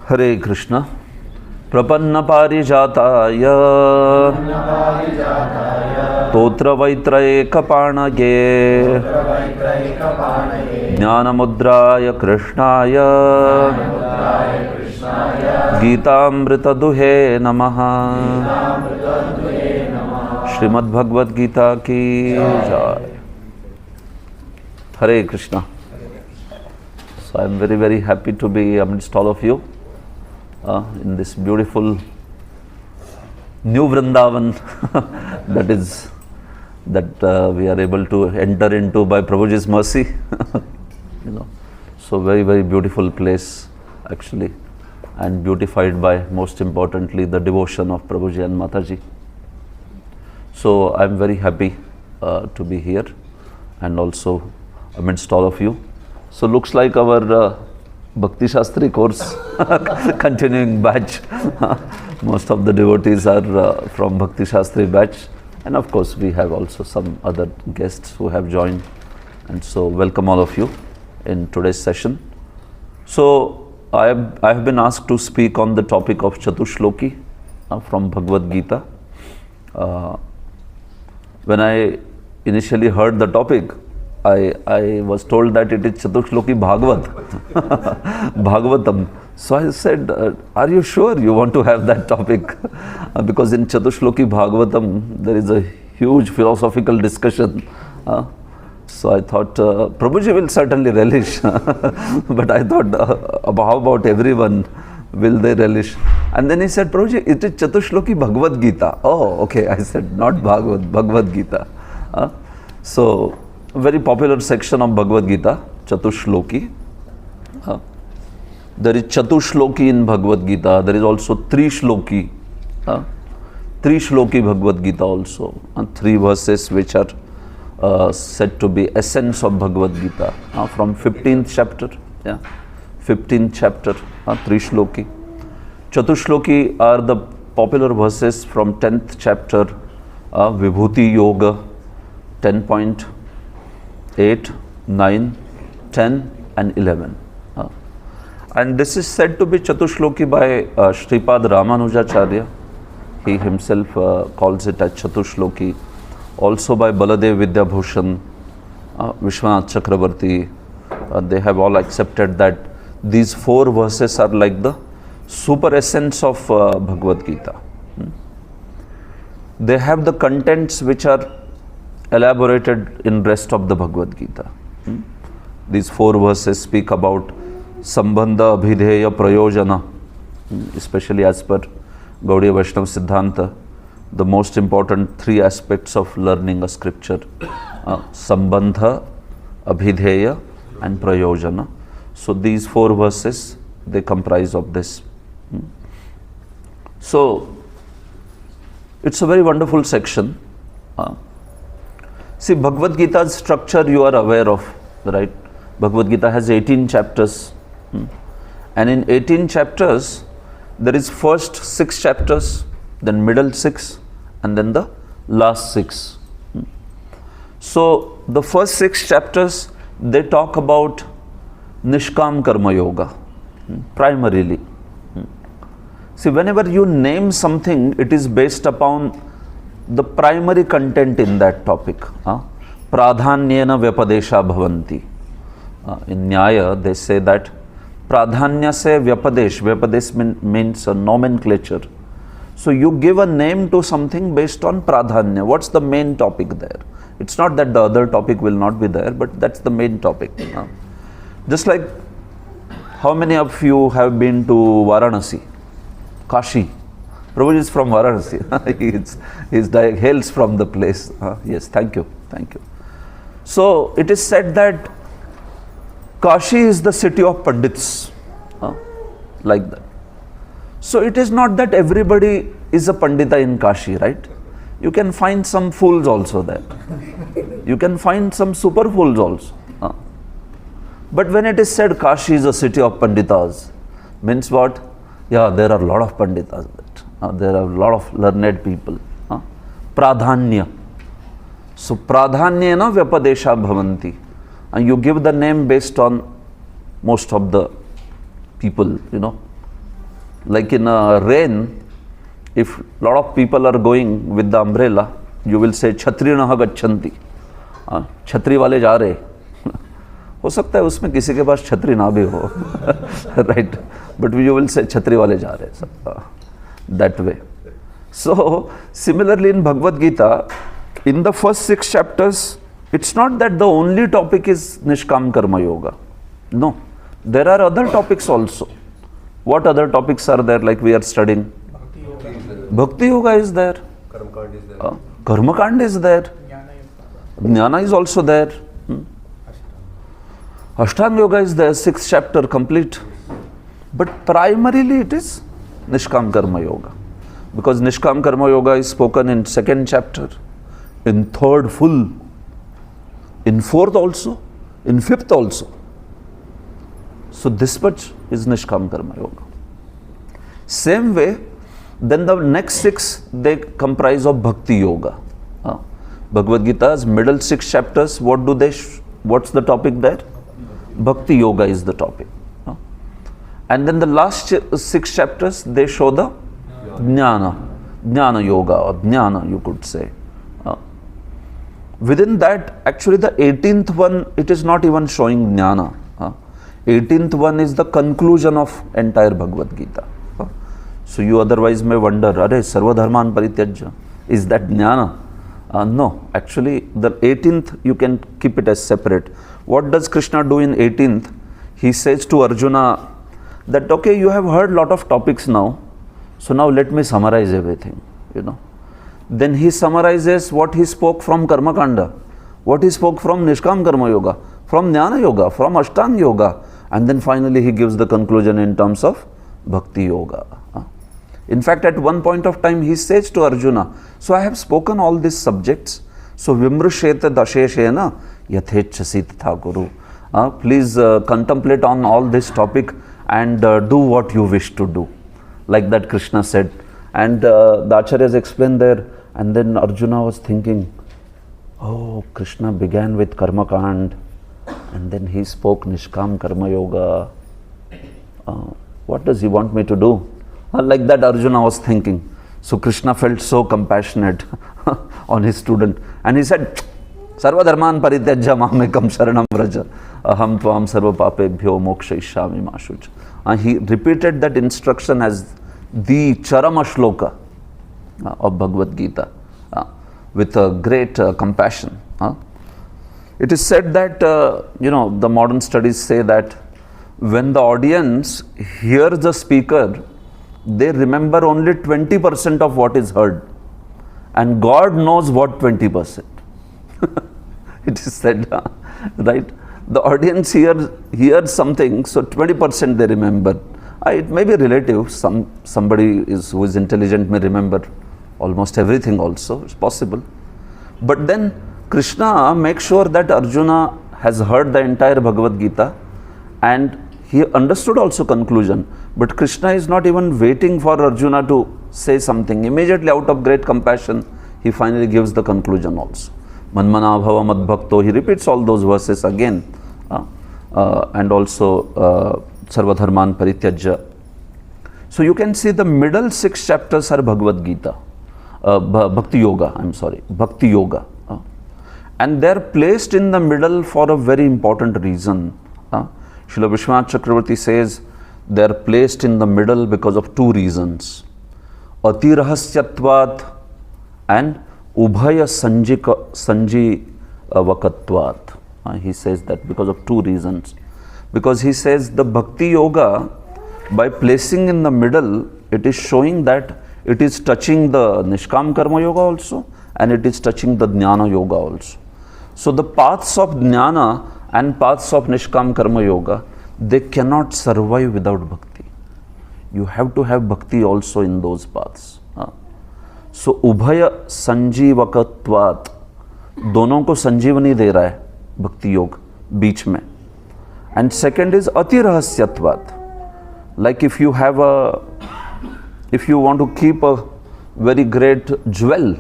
Hare Krishna. Prapanna parijataya totra vaitraekapanage jnanamudraya krishnaya Gita duhe namaha. Srimad Bhagavad Gita ki jai. Hare Krishna. So I am very, very happy to be amidst all of you in this beautiful new Vrindavan that we are able to enter into by Prabhuji's mercy. So very, very beautiful place actually, and beautified by, most importantly, the devotion of Prabhuji and Mataji. So I am very happy to be here and also amidst all of you. So looks like our Bhakti Shastri course continuing batch. Most of the devotees are from Bhakti Shastri batch, and of course we have also some other guests who have joined, and so welcome all of you in today's session. So I have been asked to speak on the topic of Chatuh Shloki from Bhagavad Gita. When I initially heard the topic, I was told that it is Chatuh Shloki Bhagavatam. So I said, are you sure you want to have that topic? Because in Chatuh Shloki Bhagavatam there is a huge philosophical discussion. So I thought Prabhuji will certainly relish. But I thought, how about everyone? Will they relish? And then he said, Prabhuji, it is Chatuh Shloki Bhagavad Gita. Oh, okay. I said, not Bhagavad Gita. So very popular section of Bhagavad Gita, Chatuh Shloki. There is Chatuh Shloki in Bhagavad Gita. There is also Tri Shloki. Tri Shloki Bhagavad Gita also. 3 verses which are said to be essence of Bhagavad Gita. From 15th chapter. 15th chapter, 3 Shloki. Chatuh Shloki are the popular verses from 10th chapter, Vibhuti Yoga, 10.8, 9, 10 and 11. And this is said to be Chatuh Shloki by Shripad Ramanujacharya. He himself calls it as Chatuh Shloki. Also by Baladev Vidyabhushan, Vishwanath Chakravarti. They have all accepted that these 4 verses are like the super essence of Bhagavad Gita. They have the contents which are elaborated in rest of the Bhagavad Gita. These 4 verses speak about Sambandha, Abhidheya, Prayojana, especially as per Gaudiya Vaishnava Siddhanta, the most important 3 aspects of learning a scripture, Sambandha, Abhidheya and Prayojana. So these 4 verses, they comprise of this. So it's a very wonderful section. See, Bhagavad Gita's structure you are aware of, right? Bhagavad Gita has 18 chapters. And in 18 chapters, there is first 6 chapters, then middle 6, and then the last 6. So the first 6 chapters, they talk about Nishkam Karma Yoga, primarily. See, whenever you name something, it is based upon the primary content in that topic. Pradhanyena Vyapadesha Bhavanti. In Nyaya, they say that Pradhanya se Vyapadesh means a nomenclature. So you give a name to something based on Pradhanya. What's the main topic there? It's not that the other topic will not be there, but that's the main topic. Just like, how many of you have been to Varanasi, Kashi? Prabhuji is from Varanasi. he hails from the place. Yes, thank you. So it is said that Kashi is the city of Pandits, like that. So it is not that everybody is a Pandita in Kashi, right? You can find some fools also there. You can find some super fools also. But when it is said Kashi is a city of Panditas, means what? Yeah, there are a lot of Panditas. There are a lot of learned people. Pradhanya. So Pradhanyena Vyapadesha Bhavanti. And you give the name based on most of the people, Like in rain, if lot of people are going with the umbrella, you will say छत्रिणः गच्छन्ति, छतरी वाले जा रहे. हो सकता है उसमें किसी के पास छतरी ना भी हो, right? But you will say छतरी वाले जा रहे, that way. So similarly in Bhagavad Gita, in the first 6 chapters, it's not that the only topic is Nishkam Karma Yoga. No, there are other topics also. What other topics are there, like we are studying? Bhakti Yoga is there. Karma Kand is there. Jnana is also there. Ashtanga Yoga is there, 6th chapter complete. But primarily it is Nishkam Karma Yoga. Because Nishkam Karma Yoga is spoken in 2nd chapter, in 3rd full, in 4th also, in 5th also. So this much is Nishkam Karma Yoga. Same way, then the next 6, they comprise of Bhakti Yoga. Bhagavad Gita's middle 6 chapters, what do they, what's the topic there? Bhakti Yoga is the topic. And then the last 6 chapters, they show the Jnana Yoga, or Jnana you could say. Within that, actually the 18th one, it is not even showing Jnana. 18th one is the conclusion of entire Bhagavad Gita. So you otherwise may wonder, Are Sarva Dharman Parityajya, is that Jnana? No, actually the 18th you can keep it as separate. What does Krishna do in 18th? He says to Arjuna that, okay, you have heard lot of topics now, so now let me summarize everything, Then he summarizes what he spoke from Karma Kanda, what he spoke from Nishkam Karma Yoga, from Jnana Yoga, from Ashtanga Yoga, and then finally he gives the conclusion in terms of Bhakti Yoga. In fact, at one point of time he says to Arjuna, so I have spoken all these subjects, so Vimrusheta Dasheshena Yathechasi Tatha Guru. Please contemplate on all this topic and do what you wish to do. Like that Krishna said. And the Acharyas explained there, and then Arjuna was thinking, oh, Krishna began with Karma Kand, and then he spoke Nishkam Karma Yoga. What does he want me to do? Like that Arjuna was thinking. So Krishna felt so compassionate on his student, and he said, Sarva Dharman Parityajya Mamekam Sharanam Vraja Aham Tvam Sarva Papebhyo Mokshayishami Mashuch. He repeated that instruction as the Charama Shloka of Bhagavad Gita with a great compassion. It is said that, the modern studies say that when the audience hears the speaker, they remember only 20% of what is heard, and God knows what 20%. It is said, right? The audience hears something, so 20% they remember. It may be relative. Somebody who is intelligent may remember almost everything also. It's possible. But then Krishna makes sure that Arjuna has heard the entire Bhagavad Gita, and he understood also conclusion. But Krishna is not even waiting for Arjuna to say something. Immediately out of great compassion, he finally gives the conclusion also. Manmana bhava madbhakto. He repeats all those verses again. And also Sarva Dharman Parityajya. So you can see the middle 6 chapters are Bhagavad Gita. Bhakti Yoga, Bhakti Yoga. And they are placed in the middle for a very important reason. Srila Vishwanath Chakravarti says they are placed in the middle because of 2 reasons. Atirahasyatvat and Ubhaya Sanjivakatvat. He says that because of 2 reasons. Because he says the Bhakti Yoga, by placing in the middle, it is showing that it is touching the Nishkam Karma Yoga also, and it is touching the Jnana Yoga also. So the paths of Jnana and paths of Nishkam Karma Yoga, they cannot survive without Bhakti. You have to have Bhakti also in those paths. So Ubhaya Sanjivakatvat, दोनों को संजीवनी दे रहा है भक्ति योग बीच में. And second is Ati Rahasyatvat. Like if you want to keep a very great jewel,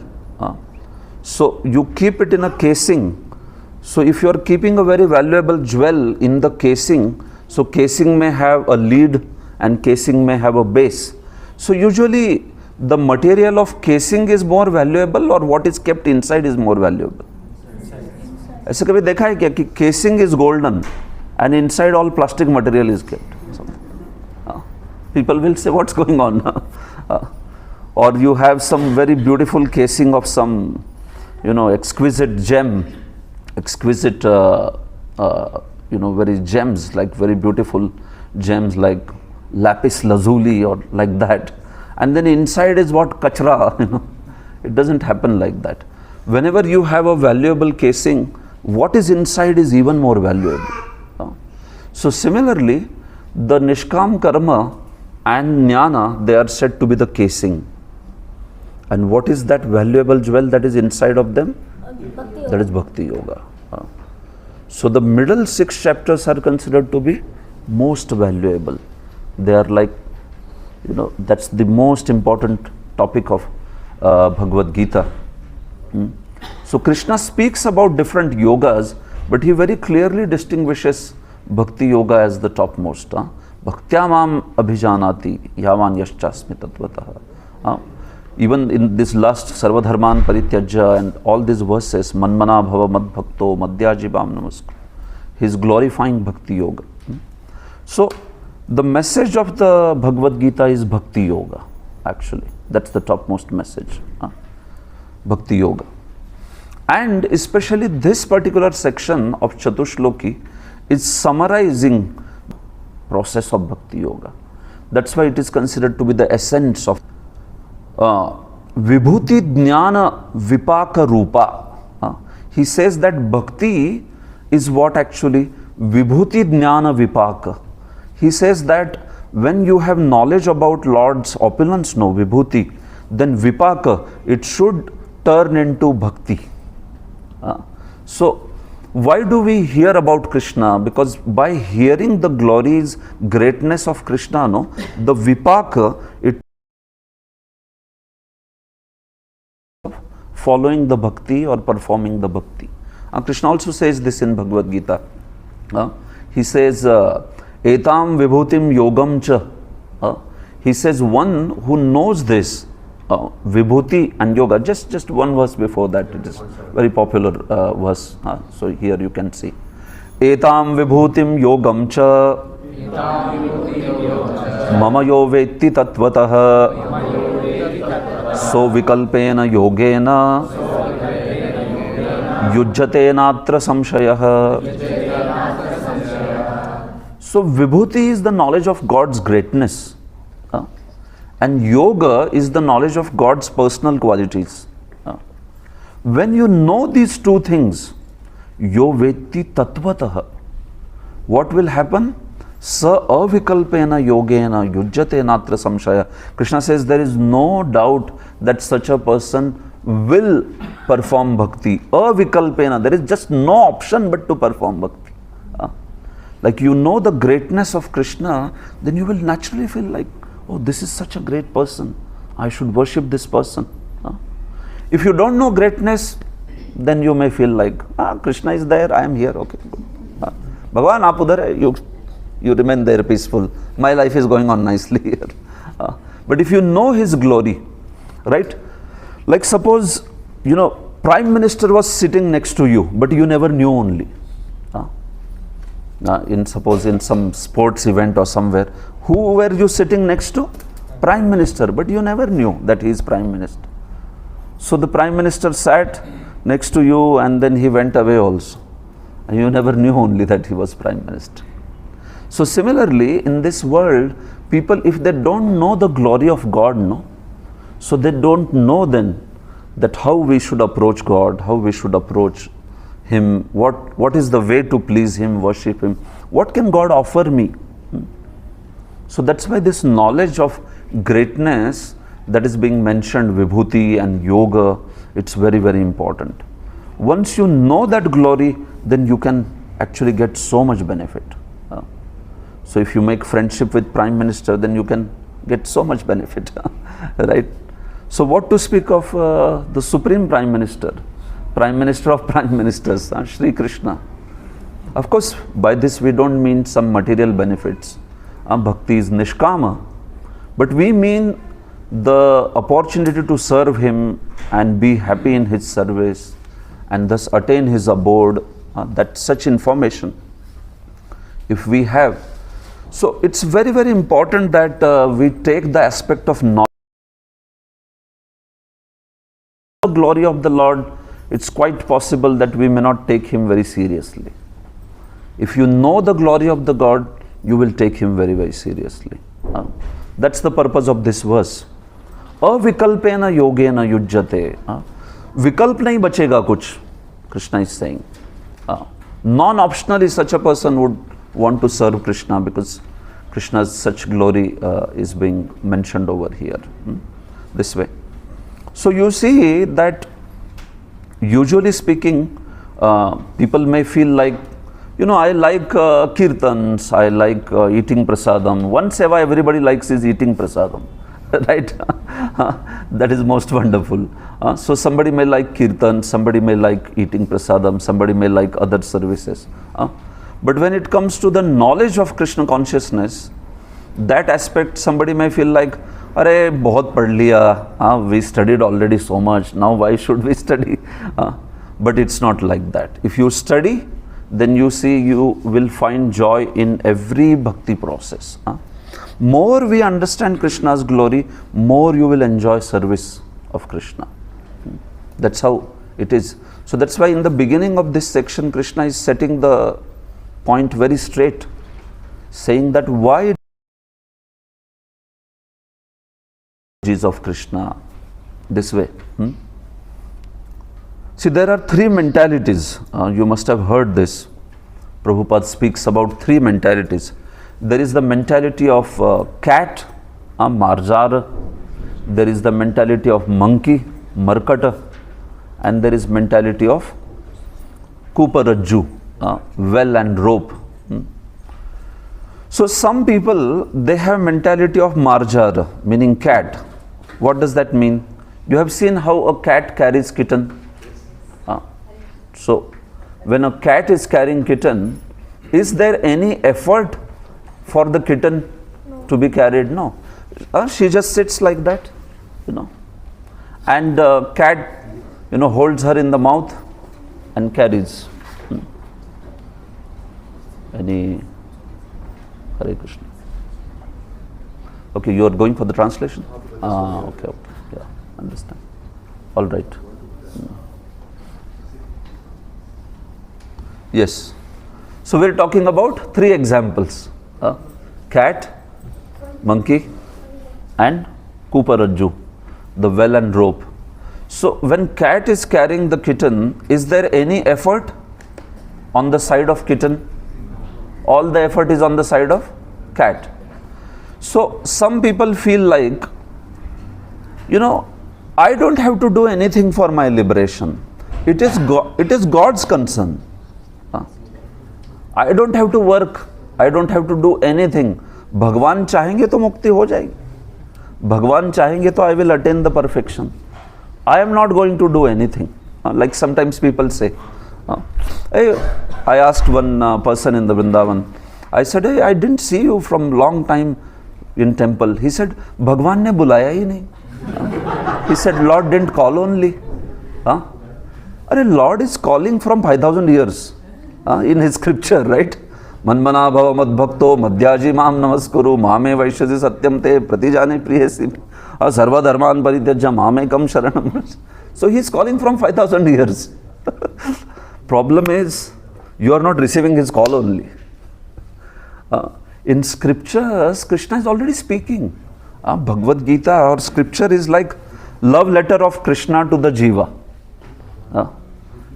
so you keep it in a casing. So if you are keeping a very valuable jewel in the casing, so casing may have a lid and casing may have a base. So usually the material of casing is more valuable or what is kept inside is more valuable? ऐसे कभी देखा है क्या कि casing is golden and inside all plastic material is kept? People will say, what's going on? Or you have some very beautiful casing of some, exquisite gem, exquisite, very gems, like very beautiful gems like lapis lazuli or like that. And then inside is what? Kachra, It doesn't happen like that. Whenever you have a valuable casing, what is inside is even more valuable. So similarly, the Nishkam Karma and Jnana, they are said to be the casing. And what is that valuable jewel that is inside of them? That is Bhakti Yoga. So the middle 6 chapters are considered to be most valuable. They are like, that's the most important topic of Bhagavad Gita. So Krishna speaks about different yogas, but he very clearly distinguishes Bhakti Yoga as the topmost. Bhaktyamam abhijanati yavan yaschasmi tatvatah. Even in this last Sarvadharman Parityajya and all these verses, Manmana Bhava Mad Bhakto Madhyajibam Namaskar, he is glorifying Bhakti Yoga. So the message of the Bhagavad Gita is Bhakti Yoga, actually. That's the topmost message. Bhakti Yoga. And especially this particular section of Chatuh Shloki is summarizing process of Bhakti Yoga. That's why it is considered to be the essence of Vibhuti Jnana Vipaka Rupa. He says that Bhakti is what actually Vibhuti Jnana Vipaka. He says that when you have knowledge about Lord's opulence, Vibhuti, then Vipaka, it should turn into Bhakti. So why do we hear about Krishna? Because by hearing the glories, greatness of Krishna, the Vipaka, it following the Bhakti or performing the Bhakti. Krishna also says this in Bhagavad Gita. He says, Etam Vibhutim Yogam Cha. He says, one who knows this, Vibhuti and Yoga, just one verse before that, it is very popular verse. So here you can see. Etam Vibhutim Yogam Cha Mama Yo Vetti Tatvatah So Vikalpena Yogena Yujjate Natra Samshayah. So Vibhuti is the knowledge of God's greatness. And yoga is the knowledge of God's personal qualities. When you know these two things, yo vetti tatvatah, what will happen? Sa avikalpena yogena yujjate natra samshaya. Krishna says there is no doubt that such a person will perform bhakti. Avikalpena, there is just no option but to perform bhakti. Like you know the greatness of Krishna, then you will naturally feel like, oh, this is such a great person. I should worship this person. If you don't know greatness, then you may feel like, Krishna is there, I am here, okay, good. Bhagavan, aap udhar hai, you remain there peaceful. My life is going on nicely here. But if you know his glory, right? Like suppose, Prime Minister was sitting next to you, but you never knew only. Suppose in some sports event or somewhere, who were you sitting next to? Prime Minister, but you never knew that he is Prime Minister. So the Prime Minister sat next to you and then he went away also. And you never knew only that he was Prime Minister. So similarly, in this world, people, if they don't know the glory of God, so they don't know then that how we should approach God, how we should approach Him, what is the way to please Him, worship Him, what can God offer me? So that's why this knowledge of greatness that is being mentioned, Vibhuti and Yoga, it's very, very important. Once you know that glory, then you can actually get so much benefit. So if you make friendship with Prime Minister, then you can get so much benefit, right? So what to speak of the Supreme Prime Minister? Prime Minister of Prime Ministers, Shri Krishna. Of course, by this we don't mean some material benefits. Bhakti is nishkama. But we mean the opportunity to serve him and be happy in his service and thus attain his abode, that such information, if we have. So it's very, very important that we take the aspect of knowledge. The glory of the Lord, it's quite possible that we may not take him very seriously. If you know the glory of the God, you will take him very, very seriously. That's the purpose of this verse. Avikalpena yogena yujjate. Vikalp nahi bachega kuch, Krishna is saying. Non-optionally such a person would want to serve Krishna, because Krishna's such glory is being mentioned over here, this way. So you see that usually speaking, people may feel like, I like kirtans, I like eating prasadam. One seva everybody likes is eating prasadam, right? That is most wonderful. So somebody may like kirtan, somebody may like eating prasadam, somebody may like other services. But when it comes to the knowledge of Krishna consciousness, that aspect, somebody may feel like, Arey, bahut pad liya, we studied already so much, now why should we study? But it's not like that. If you study, then you see you will find joy in every bhakti process. More we understand Krishna's glory, more you will enjoy service of Krishna. That's how it is. So that's why in the beginning of this section, Krishna is setting the point very straight, saying that why of Krishna this way. See, there are three mentalities. You must have heard this. Prabhupada speaks about three mentalities. There is the mentality of cat, marjar. There is the mentality of monkey, markata. And there is mentality of kuparajju, well and rope. So some people, they have mentality of marjar, meaning cat. What does that mean? You have seen how a cat carries kitten. So when a cat is carrying kitten, is there any effort for the kitten to be carried? No. She just sits like that, and cat, holds her in the mouth and carries. Any Hare Krishna. Okay, you are going for the translation? Okay, yeah, understand. All right. Yes. So we're talking about three examples: cat, monkey, and kuparajju, the well and rope. So when cat is carrying the kitten, is there any effort on the side of kitten? All the effort is on the side of cat. So some people feel like, I don't have to do anything for my liberation. It is God's concern. I don't have to work. I don't have to do anything. Bhagwan chahenge to mukti ho jayegi. Bhagwan chahenge to I will attain the perfection. I am not going to do anything. Like sometimes people say. I asked one person in the Vrindavan. I said, hey, I didn't see you from long time in temple. He said, Bhagwan ne bulaya hi nahi. He said, Lord didn't call only. Lord is calling from 5,000 years in his scripture, right? Manmana bhava mad bhakto madhyaji maam namaskuru mame vaishyaji satyam te pratijane priyesi sarva dharman parityajya mame kam sharanam. So he is calling from 5,000 years. Problem is, you are not receiving his call only. In scriptures, Krishna is already speaking. Bhagavad Gita or scripture is like love letter of Krishna to the jiva.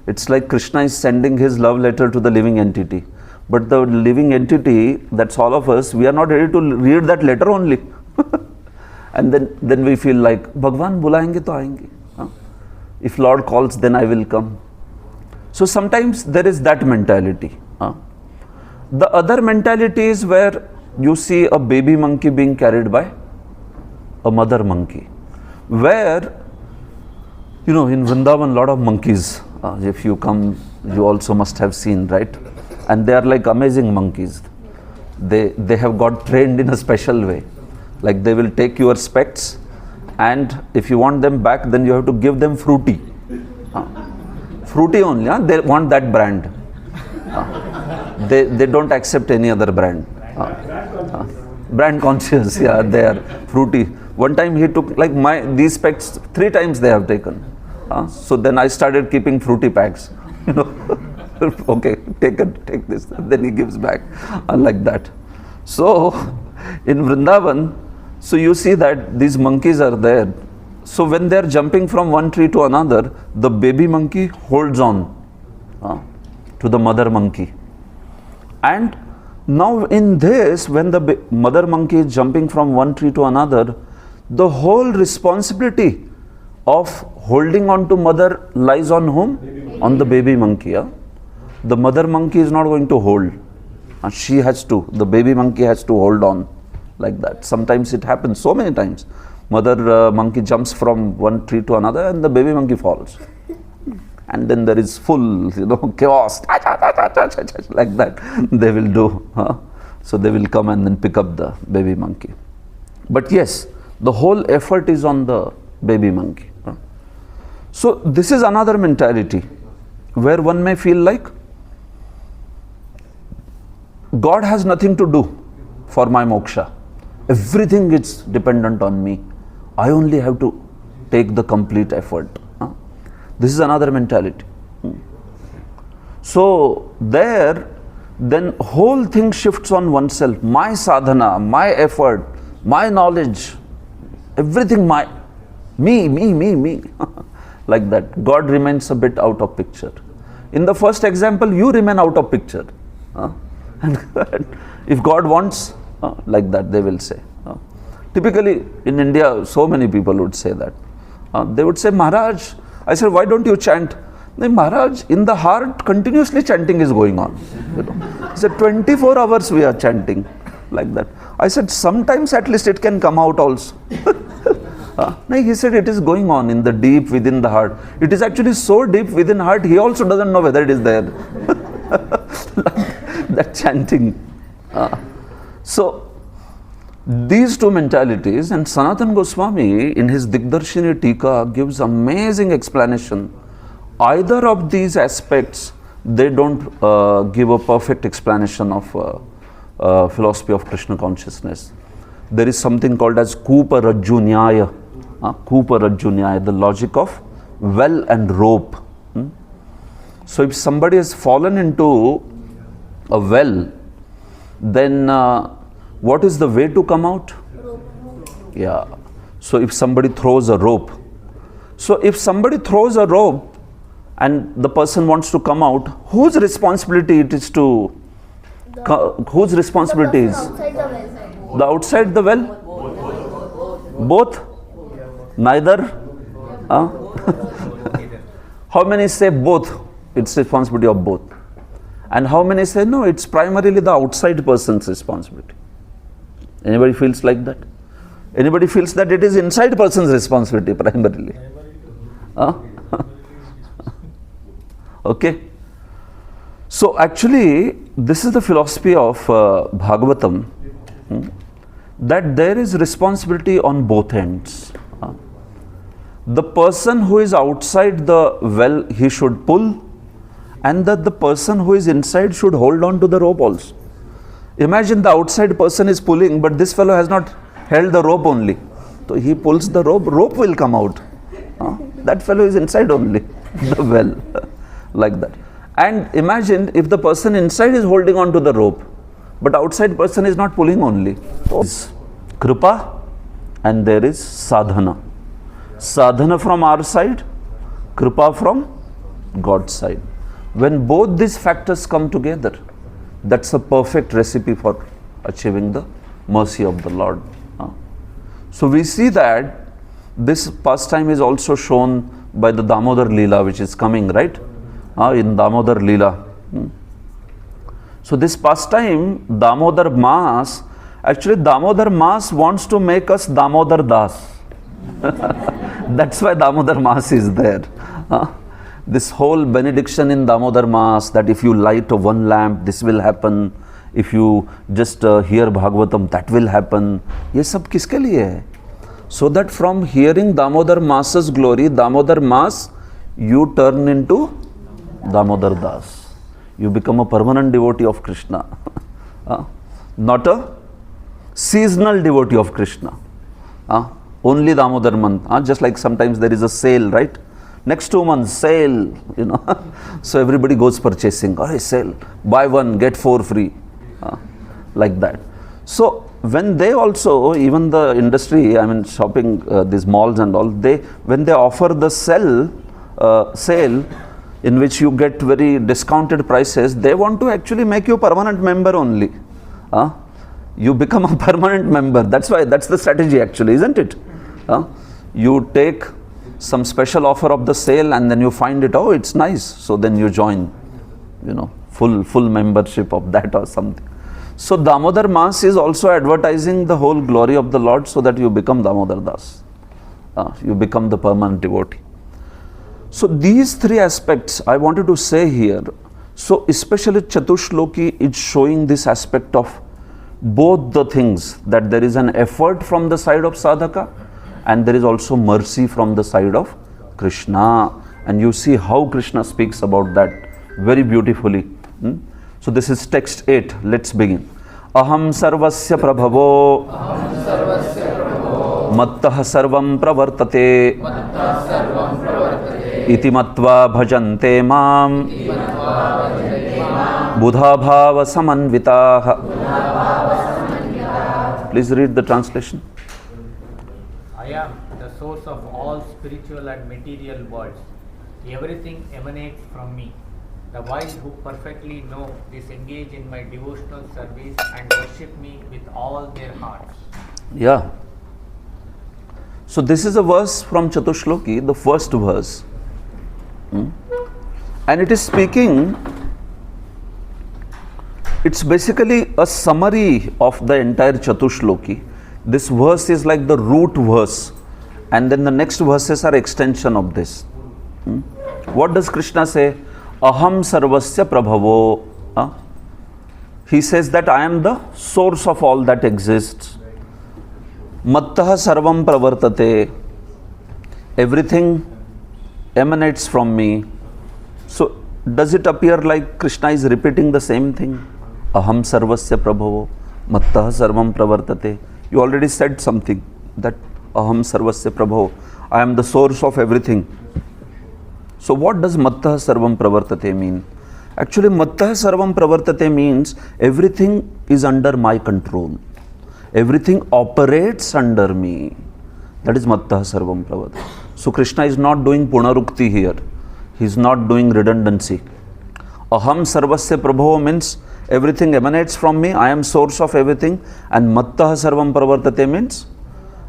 It's like Krishna is sending his love letter to the living entity. But the living entity, that's all of us, we are not ready to read that letter only. And then we feel like, Bhagwan bulayenge to aayenge. If Lord calls, then I will come. So sometimes there is that mentality. The other mentality is where you see a baby monkey being carried by a mother monkey. Where, in Vrindavan, a lot of monkeys. If you come, you also must have seen, right? And they are like amazing monkeys. They have got trained in a special way. Like they will take your specs And if you want them back, then you have to give them fruity. Fruity only, they want that brand. They don't accept any other brand. Brand conscious, yeah, they are fruity. One time he took like these packs 3 times they have taken. So then I started keeping fruity packs. Okay, take this. Then he gives back, like that. So in Vrindavan, so you see that these monkeys are there. So when they are jumping from one tree to another, the baby monkey holds on to the mother monkey. And now in this, when the mother monkey is jumping from one tree to another, the whole responsibility of holding on to mother lies on whom? On the baby monkey. The mother monkey is not going to hold. She has to, the baby monkey has to hold on like that. Sometimes it happens so many times. Mother monkey jumps from one tree to another and the baby monkey falls. And then there is full, chaos, like that they will do. So they will come and then pick up the baby monkey. But yes, the whole effort is on the baby monkey. So this is another mentality where one may feel like God has nothing to do for my moksha. Everything is dependent on me. I only have to take the complete effort. This is another mentality. So there, then whole thing shifts on oneself. My sadhana, my effort, my knowledge, everything me. Like that. God remains a bit out of picture. In the first example, you remain out of picture. And if God wants, like that they will say. Typically in India, so many people would say that. They would say, Maharaj, I said, why don't you chant? No, Maharaj, in the heart, continuously chanting is going on. He said, 24 hours we are chanting, like that. I said, sometimes at least it can come out also. No, he said, it is going on in the deep within the heart. It is actually so deep within heart, he also doesn't know whether it is there. That chanting. So, these two mentalities, and Sanatana Goswami in his Digdarshini Tika gives amazing explanation. Either of these aspects, they don't give a perfect explanation of philosophy of Krishna consciousness. There is something called as Kupa Rajju Nyaya. Kupa Rajju Nyaya, the logic of well and rope. So if somebody has fallen into a well, then what is the way to come out? Yeah. So if somebody throws a rope. So if somebody throws a rope and the person wants to come out, whose responsibility it is to, whose responsibility is? The outside the well? Both? Neither? How many say both? It's responsibility of both. And how many say no, it's primarily the outside person's responsibility. Anybody feels like that? Anybody feels that it is inside person's responsibility primarily? Okay. So actually, this is the philosophy of Bhagavatam, that there is responsibility on both ends. The person who is outside the well, he should pull, and that the person who is inside should hold on to the rope also. Imagine the outside person is pulling, but this fellow has not held the rope only. So he pulls the rope, rope will come out. That fellow is inside only, the well, like that. And imagine if the person inside is holding on to the rope, but outside person is not pulling only. So kripa and there is sadhana. Sadhana from our side, kripa from God's side. When both these factors come together, that's a perfect recipe for achieving the mercy of the Lord. So we see that this pastime is also shown by the Damodar Leela, which is coming, right? In Damodar Leela. So this pastime, Damodar Maas, actually Damodar Maas wants to make us Damodar Das. That's why Damodar Maas is there. This whole benediction in Damodar Maas, that if you light one lamp, this will happen. If you just hear Bhagavatam, that will happen. ये सब किसके लिए है? So that from hearing Damodar Mas's glory, Damodar Mas, you turn into Damodar Das. You become a permanent devotee of Krishna. Not a seasonal devotee of Krishna. Only Damodar month. Just like sometimes there is a sale, right? Next 2 months, sale, So everybody goes purchasing. Oh, sale. Buy one, get 4 free. Like that. So when they also, even the industry, shopping, these malls and all, when they offer the sale in which you get very discounted prices, they want to actually make you a permanent member only. You become a permanent member. That's the strategy actually, isn't it? You take some special offer of the sale and then you find it, oh, it's nice. So then you join, full membership of that or something. So Damodar Mas is also advertising the whole glory of the Lord so that you become Damodar Das. You become the permanent devotee. So these 3 aspects I wanted to say here. So especially Chatuh Shloki is showing this aspect of both the things, that there is an effort from the side of sadhaka and there is also mercy from the side of Krishna. And you see how Krishna speaks about that very beautifully. So this is text 8. Let's begin. Aham sarvasya prabhavo mattah sarvam pravartate iti matva bhajante mam buddha bhava samanvitah. Please read the translation. I am the source of all spiritual and material worlds. Everything emanates from me. The wise who perfectly know this engage in my devotional service and worship me with all their hearts. Yeah. So this is a verse from Chatuh Shloki, the first verse. And it is speaking, it's basically a summary of the entire Chatuh Shloki. This verse is like the root verse, and then the next verses are extension of this. What does Krishna say? Aham sarvasya prabhavo. He says that I am the source of all that exists. Mattah sarvam pravartate. Everything emanates from me. So does it appear like Krishna is repeating the same thing? Aham sarvasya prabhavo. Mattah sarvam pravartate. You already said something, that aham sarvasya prabhavo. I am the source of everything. So what does mattah sarvam pravartate mean? Actually, mattah sarvam pravartate means everything is under my control. Everything operates under me. That is mattah sarvam pravartate. So Krishna is not doing punarukti here. He is not doing redundancy. Aham sarvasya prabhavo means everything emanates from me. I am source of everything. And mattah sarvam pravartate means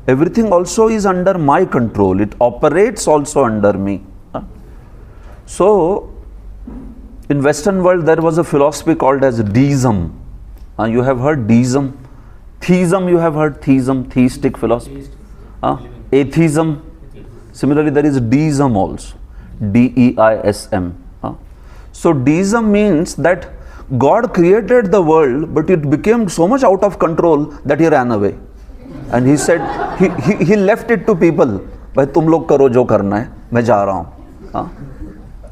everything also is under my control. It operates also under me. So, in Western world, there was a philosophy called as deism. You have heard deism. Theism, you have heard theism, theistic philosophy. Atheism. Similarly, there is deism also. D-E-I-S-M. So, deism means that God created the world, but it became so much out of control that he ran away. And he said, he left it to people. Bhai, tum log karo jo karna hai, main ja raha hu.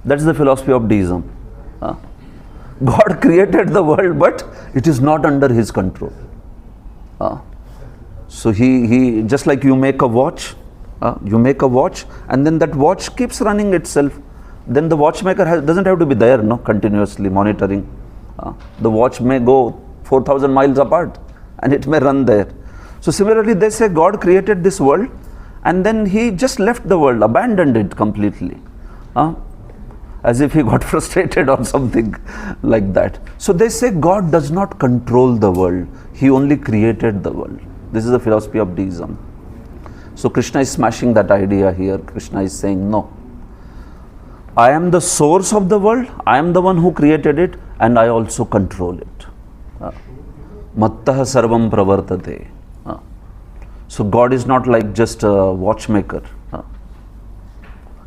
That's the philosophy of deism. God created the world, but it is not under his control. So he just like you make a watch, and then that watch keeps running itself. Then the watchmaker doesn't have to be there, continuously monitoring. The watch may go 4,000 miles apart and it may run there. So similarly, they say God created this world and then he just left the world, abandoned it completely. As if he got frustrated or something like that. So they say God does not control the world. He only created the world. This is the philosophy of deism. So Krishna is smashing that idea here. Krishna is saying, no. I am the source of the world. I am the one who created it and I also control it. Mattah sarvam pravartate. So God is not like just a watchmaker.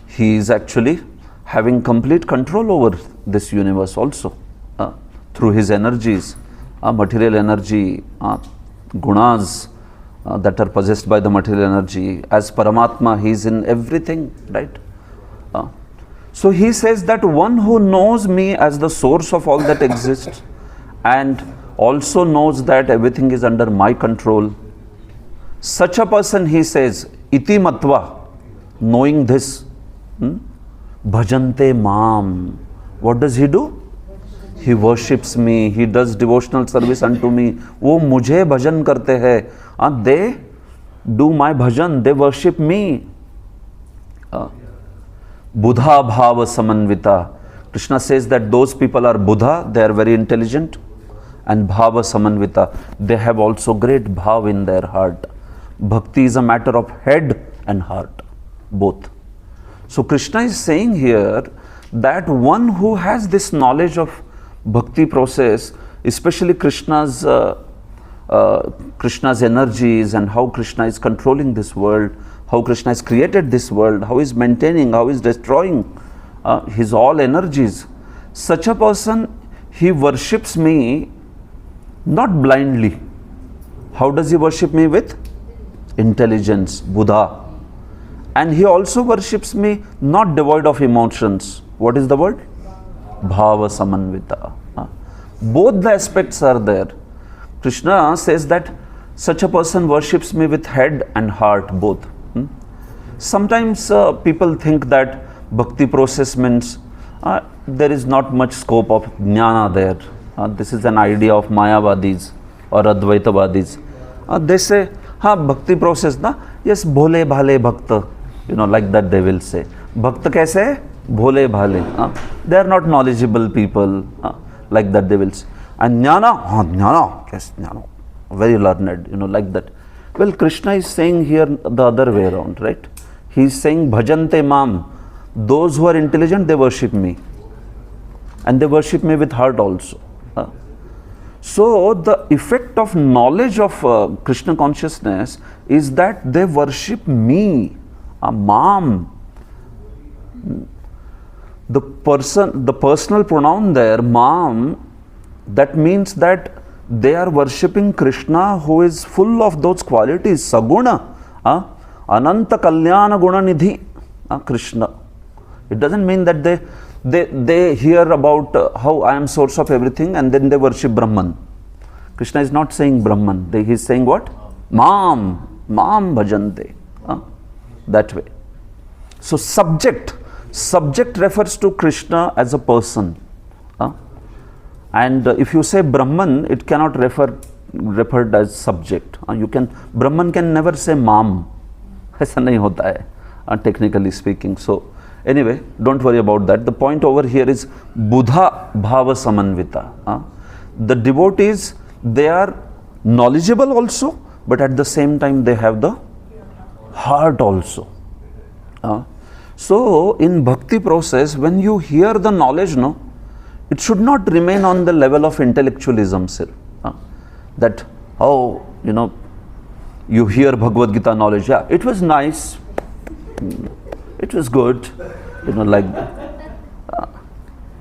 He is actually having complete control over this universe also through his energies, material energy, gunas, that are possessed by the material energy. As Paramatma, he is in everything, right? So he says that one who knows me as the source of all that exists and also knows that everything is under my control, such a person, he says, iti matva, knowing this, bhajante mam. What does he do? He worships me, he does devotional service unto me. वो मुझे भजन करते हैं. They do my bhajan, they worship me. Buddha bhava samanvita. Krishna says that those people are Buddha, they are very intelligent, and bhava samanvita, they have also great bhav in their heart. Bhakti is a matter of head and heart, both. So Krishna is saying here that one who has this knowledge of bhakti process, especially Krishna's energies and how Krishna is controlling this world, how Krishna has created this world, how he is maintaining, how he is destroying his all energies. Such a person, he worships me not blindly. How does he worship me? With intelligence, Buddha. And he also worships me not devoid of emotions. What is the word? Bhava samanvita. Both the aspects are there. Krishna says that such a person worships me with head and heart, both. Sometimes people think that bhakti process means there is not much scope of jnana there. This is an idea of Mayavadis or Advaitavadis. They say, bhakti process, na? Yes, bhole bhale bhakta. Like that they will say. Bhakta kaise? Bhole bhale. They are not knowledgeable people. Like that they will say. And jnana? Jnana. Yes, jnana. Very learned, like that. Well, Krishna is saying here the other way around, right? He is saying, bhajante mam. Those who are intelligent, they worship me. And they worship me with heart also. So, the effect of knowledge of Krishna consciousness is that they worship me, mam. The personal pronoun there, mam, that means that they are worshipping Krishna who is full of those qualities, saguna, ananta kalyana guna nidhi, Krishna. It doesn't mean that they hear about how I am source of everything and then they worship Brahman. Krishna is not saying Brahman. He is saying what? Mam bhajante. That way. So subject refers to Krishna as a person. And if you say Brahman, it cannot referred as subject. Brahman can never say mam. ऐसा नहीं होता है, technically speaking. So anyway, don't worry about that. The point over here is Buddha bhava samanvita. The devotees, they are knowledgeable also, but at the same time they have the heart also. So in bhakti process, when you hear the knowledge, it should not remain on the level of intellectualism, sir. That, you hear Bhagavad Gita knowledge, it was nice, it was good, like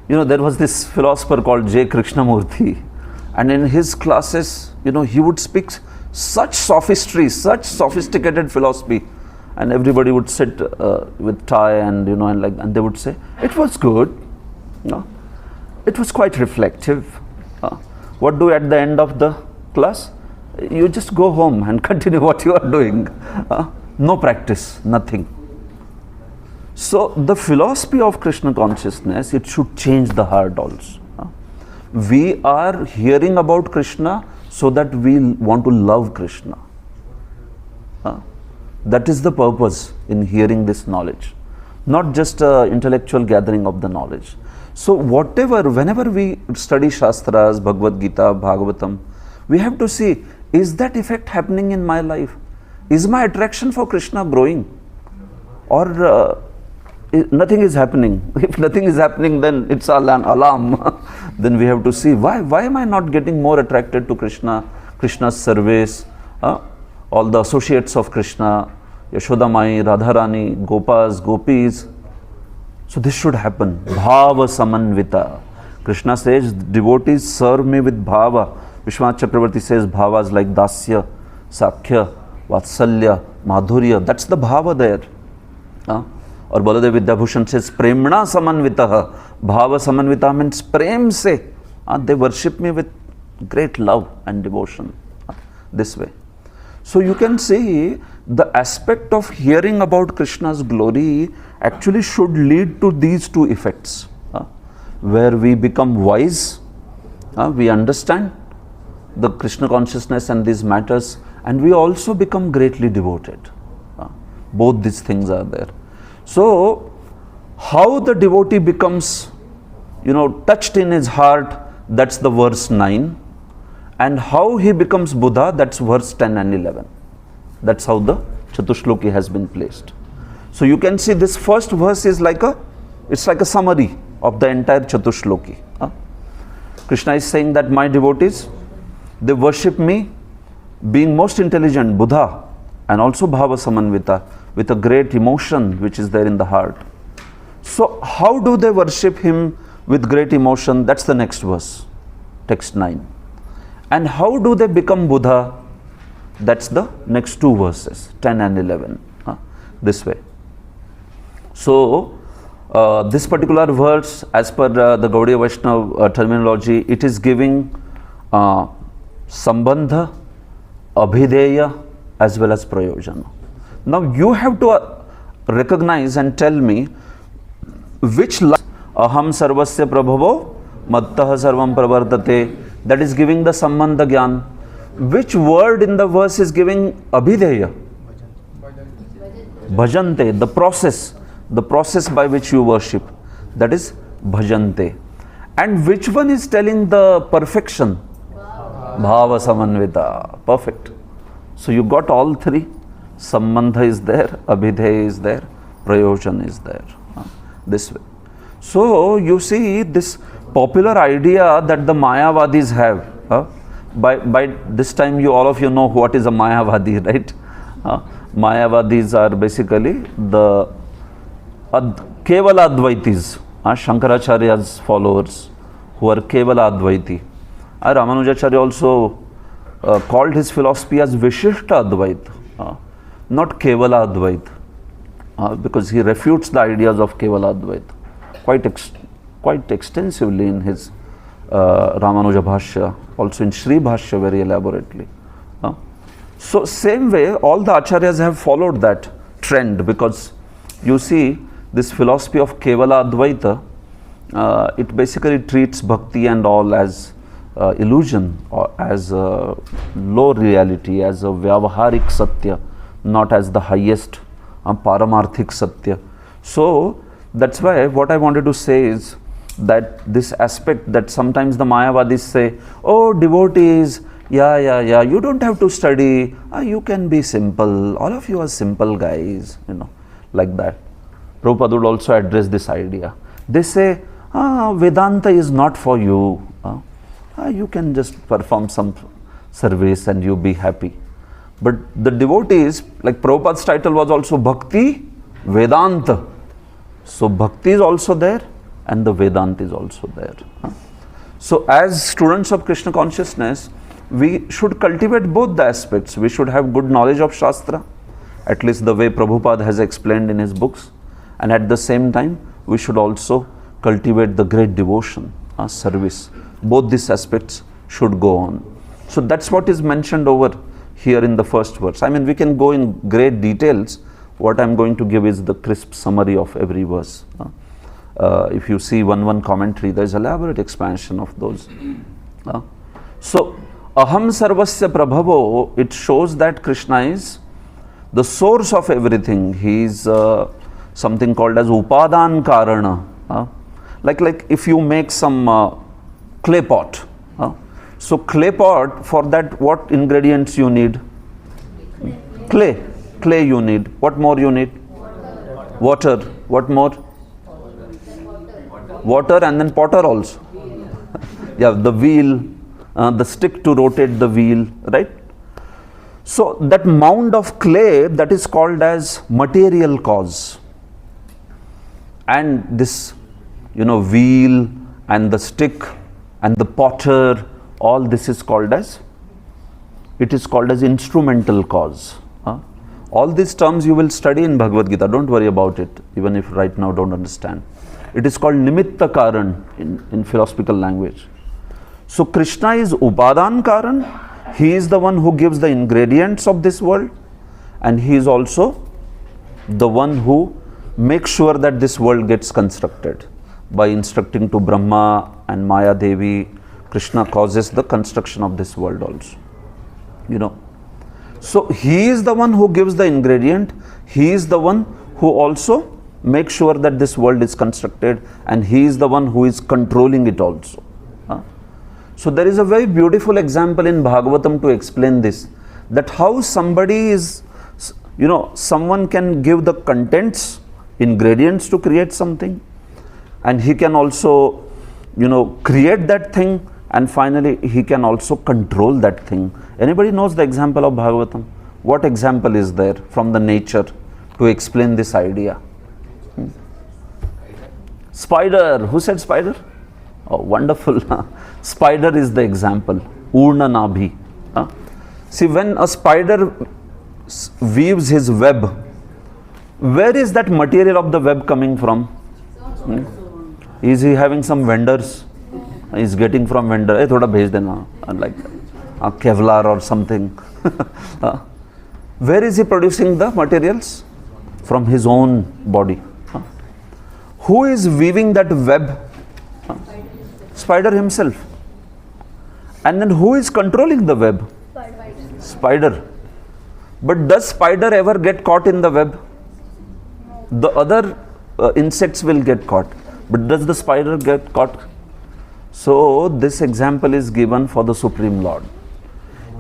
there was this philosopher called J. Krishnamurti, and in his classes, he would speak such sophistry, such sophisticated philosophy, and everybody would sit with tie and and they would say, it was good, it was quite reflective. What do at the end of the class? You just go home and continue what you are doing. No practice, nothing. So the philosophy of Krishna consciousness, it should change the heart also. We are hearing about Krishna so that we want to love Krishna. That is the purpose in hearing this knowledge, not just intellectual gathering of the knowledge. So whenever we study Shastras, Bhagavad Gita, Bhagavatam, we have to see, is that effect happening in my life? Is my attraction for Krishna growing? Or nothing is happening? If nothing is happening, then it's an alarm. Then we have to see, why am I not getting more attracted to Krishna, Krishna's service, all the associates of Krishna, Yashodamai, Radharani, Gopas, Gopis. So this should happen. Bhava samanvita. Krishna says, devotees serve me with bhava. Vishwanath Chakravarti says bhavas like dasya, sakhya, Vatsalya, Madhurya, that's the bhava there. Or Baladev Vidyabhushan says, Premna Samanvitaha. Bhava Samanvitaha means prem se. They worship me with great love and devotion. This way. So you can see the aspect of hearing about Krishna's glory actually should lead to these two effects. Where we become wise, we understand the Krishna consciousness and these matters, and we also become greatly devoted. Both these things are there. So, how the devotee becomes, touched in his heart, that's the verse 9. And how he becomes Buddha, that's verse 10 and 11. That's how the Chatuh Shloki has been placed. So you can see this first verse is like a summary of the entire Chatuh Shloki. Krishna is saying that my devotees, they worship me being most intelligent, Buddha, and also Bhava Samanvita, with a great emotion which is there in the heart. So how do they worship him with great emotion? That's the next verse, text 9. And how do they become Buddha? That's the next two verses, 10 and 11, this way. So this particular verse, as per the Gaudiya Vaishnava terminology, it is giving Sambandha, Abhideya, as well as Prayojana. Now you have to recognize and tell me which line, Aham Sarvasya Prabhavo Mattaha Sarvam Pravartate, that is giving the Sambandha Gyan. Which word in the verse is giving Abhideya? Bhajante, the process by which you worship, that is Bhajante. And which one is telling the perfection? Bhava Samanvita, perfect. So you got all three. Sambandha is there, Abhideya is there, Prayojan is there, this way. So you see this popular idea that the Mayavadis have. By this time all of you know what is a Mayavadi, right? Mayavadis are basically the Kevala Advaitis, Shankaracharya's followers, who are Kevala Advaiti. Ramanujacharya also called his philosophy as Vishishta Advait, not Kevala Advait, because he refutes the ideas of Kevala Advait quite extensively in his Ramanuja Bhashya, also in Shri Bhashya very elaborately. So same way all the Acharyas have followed that trend, because you see this philosophy of Kevala Advaita, it basically treats bhakti and all as illusion, or as a low reality, as a vyavaharik satya, not as the highest paramarthik satya. So that's why what I wanted to say is that this aspect that sometimes the Mayavadis say, oh devotees, yeah, you don't have to study, you can be simple, all of you are simple guys, like that. Prabhupada would also address this idea. They say, Vedanta is not for you, you can just perform some service and you be happy. But the devotees, like Prabhupada's title was also Bhakti Vedanta. So Bhakti is also there and the Vedanta is also there. So as students of Krishna consciousness, we should cultivate both the aspects. We should have good knowledge of Shastra, at least the way Prabhupada has explained in his books, and at the same time we should also cultivate the great devotion, service. Both these aspects should go on. So that's what is mentioned over here in the first verse. I mean, we can go in great details. What I'm going to give is the crisp summary of every verse. If you see one commentary, there is elaborate expansion of those. So Aham Sarvasya Prabhavo, it shows that Krishna is the source of everything. He is something called as Upadan Karana. Like if you make some clay pot. So clay pot, for that what ingredients you need? Clay. Clay you need. What more you need? Water. What more? Water, and then potter also. Yeah, the wheel, the stick to rotate the wheel, right? So that mound of clay, that is called as material cause. And this, wheel and the stick and the potter, all this is called as, it is called as instrumental cause. All these terms you will study in Bhagavad Gita. Don't worry about it, even if right now don't understand. It is called Nimitta Karan in philosophical language. So Krishna is Upadan Karan. He is the one who gives the ingredients of this world, and he is also the one who makes sure that this world gets constructed. By instructing to Brahma and Maya Devi, Krishna causes the construction of this world also. You know. So he is the one who gives the ingredient. He is the one who also makes sure that this world is constructed, and he is the one who is controlling it also. So there is a very beautiful example in Bhagavatam to explain this, that how somebody is, someone can give the contents, ingredients to create something, and he can also, create that thing, and finally he can also control that thing. Anybody knows the example of Bhagavatam? What example is there from the nature to explain this idea? Spider. Who said spider? Oh, wonderful. Spider is the example. Urna Nabhi. See, when a spider weaves his web, where is that material of the web coming from? Is he having some vendors? He's getting from vendor. Hey, thoda bhej dena. Like Kevlar or something. Where is he producing the materials? From his own body. Who is weaving that web? Spider himself. And then who is controlling the web? Spider. But does spider ever get caught in the web? The other insects will get caught. But does the spider get caught? So this example is given for the Supreme Lord.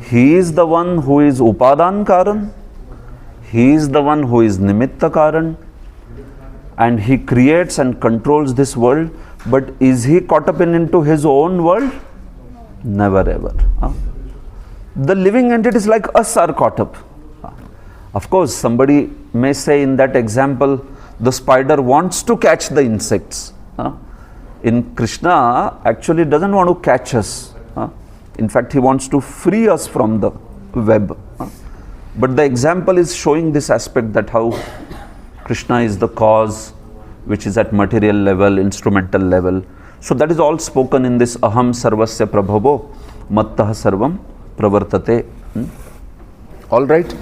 He is the one who is Upadan Karan. He is the one who is Nimitta Karan. And he creates and controls this world. But is he caught up into his own world? Never ever. The living entities like us are caught up. Of course, somebody may say in that example, the spider wants to catch the insects. In Krishna, actually doesn't want to catch us. In fact, he wants to free us from the web. But the example is showing this aspect, that how Krishna is the cause, which is at material level, instrumental level. So that is all spoken in this Aham Sarvasya Prabhavo Mattah Sarvam Pravartate. All right.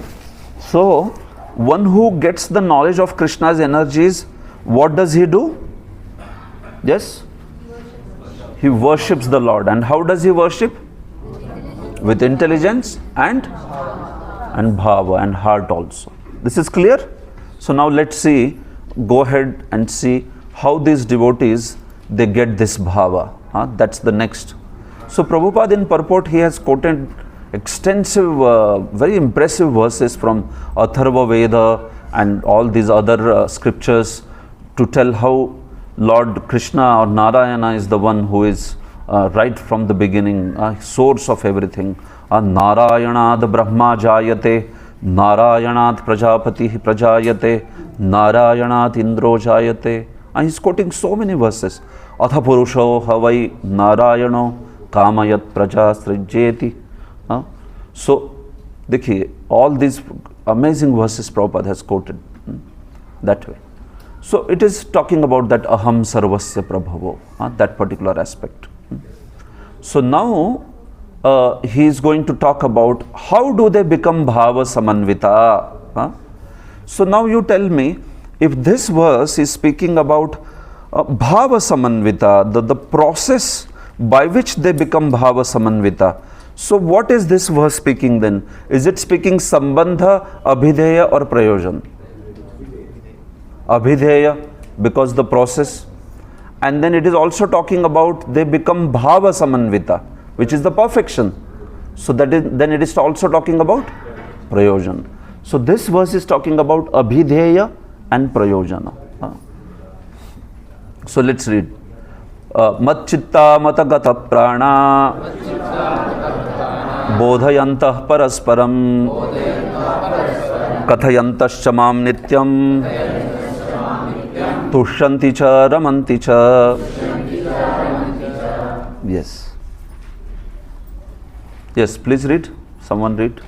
So one who gets the knowledge of Krishna's energies, what does he do? Yes? He worships the Lord. And how does he worship? With intelligence and bhava and heart also. This is clear? So now let's see, go ahead and see how these devotees, they get this bhava. That's the next. So Prabhupada in purport, he has quoted extensive, very impressive verses from Atharva Veda and all these other scriptures to tell how Lord Krishna or Narayana is the one who is right from the beginning, source of everything. Narayanad Brahma Jayate, Narayanat Prajapati Prajayate, Narayanat Indro Jayate. And he's quoting so many verses. Atha Purusho Havai Narayano Kamayat Praja Srijeti. So, dekhiye, all these amazing verses Prabhupada has quoted that way. So, it is talking about that Aham Sarvasya Prabhavo, that particular aspect. So, now he is going to talk about how do they become Bhava Samanvita. So, now you tell me, if this verse is speaking about Bhava Samanvita, the process by which they become Bhava Samanvita. So what is this verse speaking then? Is it speaking Sambandha, Abhideya or Prayojan? Abhideya, because the process. And then it is also talking about they become Bhava Samanvita, which is the perfection. So that is, then it is also talking about Prayojan. So this verse is talking about Abhideya and Prayojana. So let's read. Mat chitta matagata prana bodhayantah parasparam kathayantascha mam nityam tushyanti cha ramanti cha. Yes. Yes, please read. Someone read.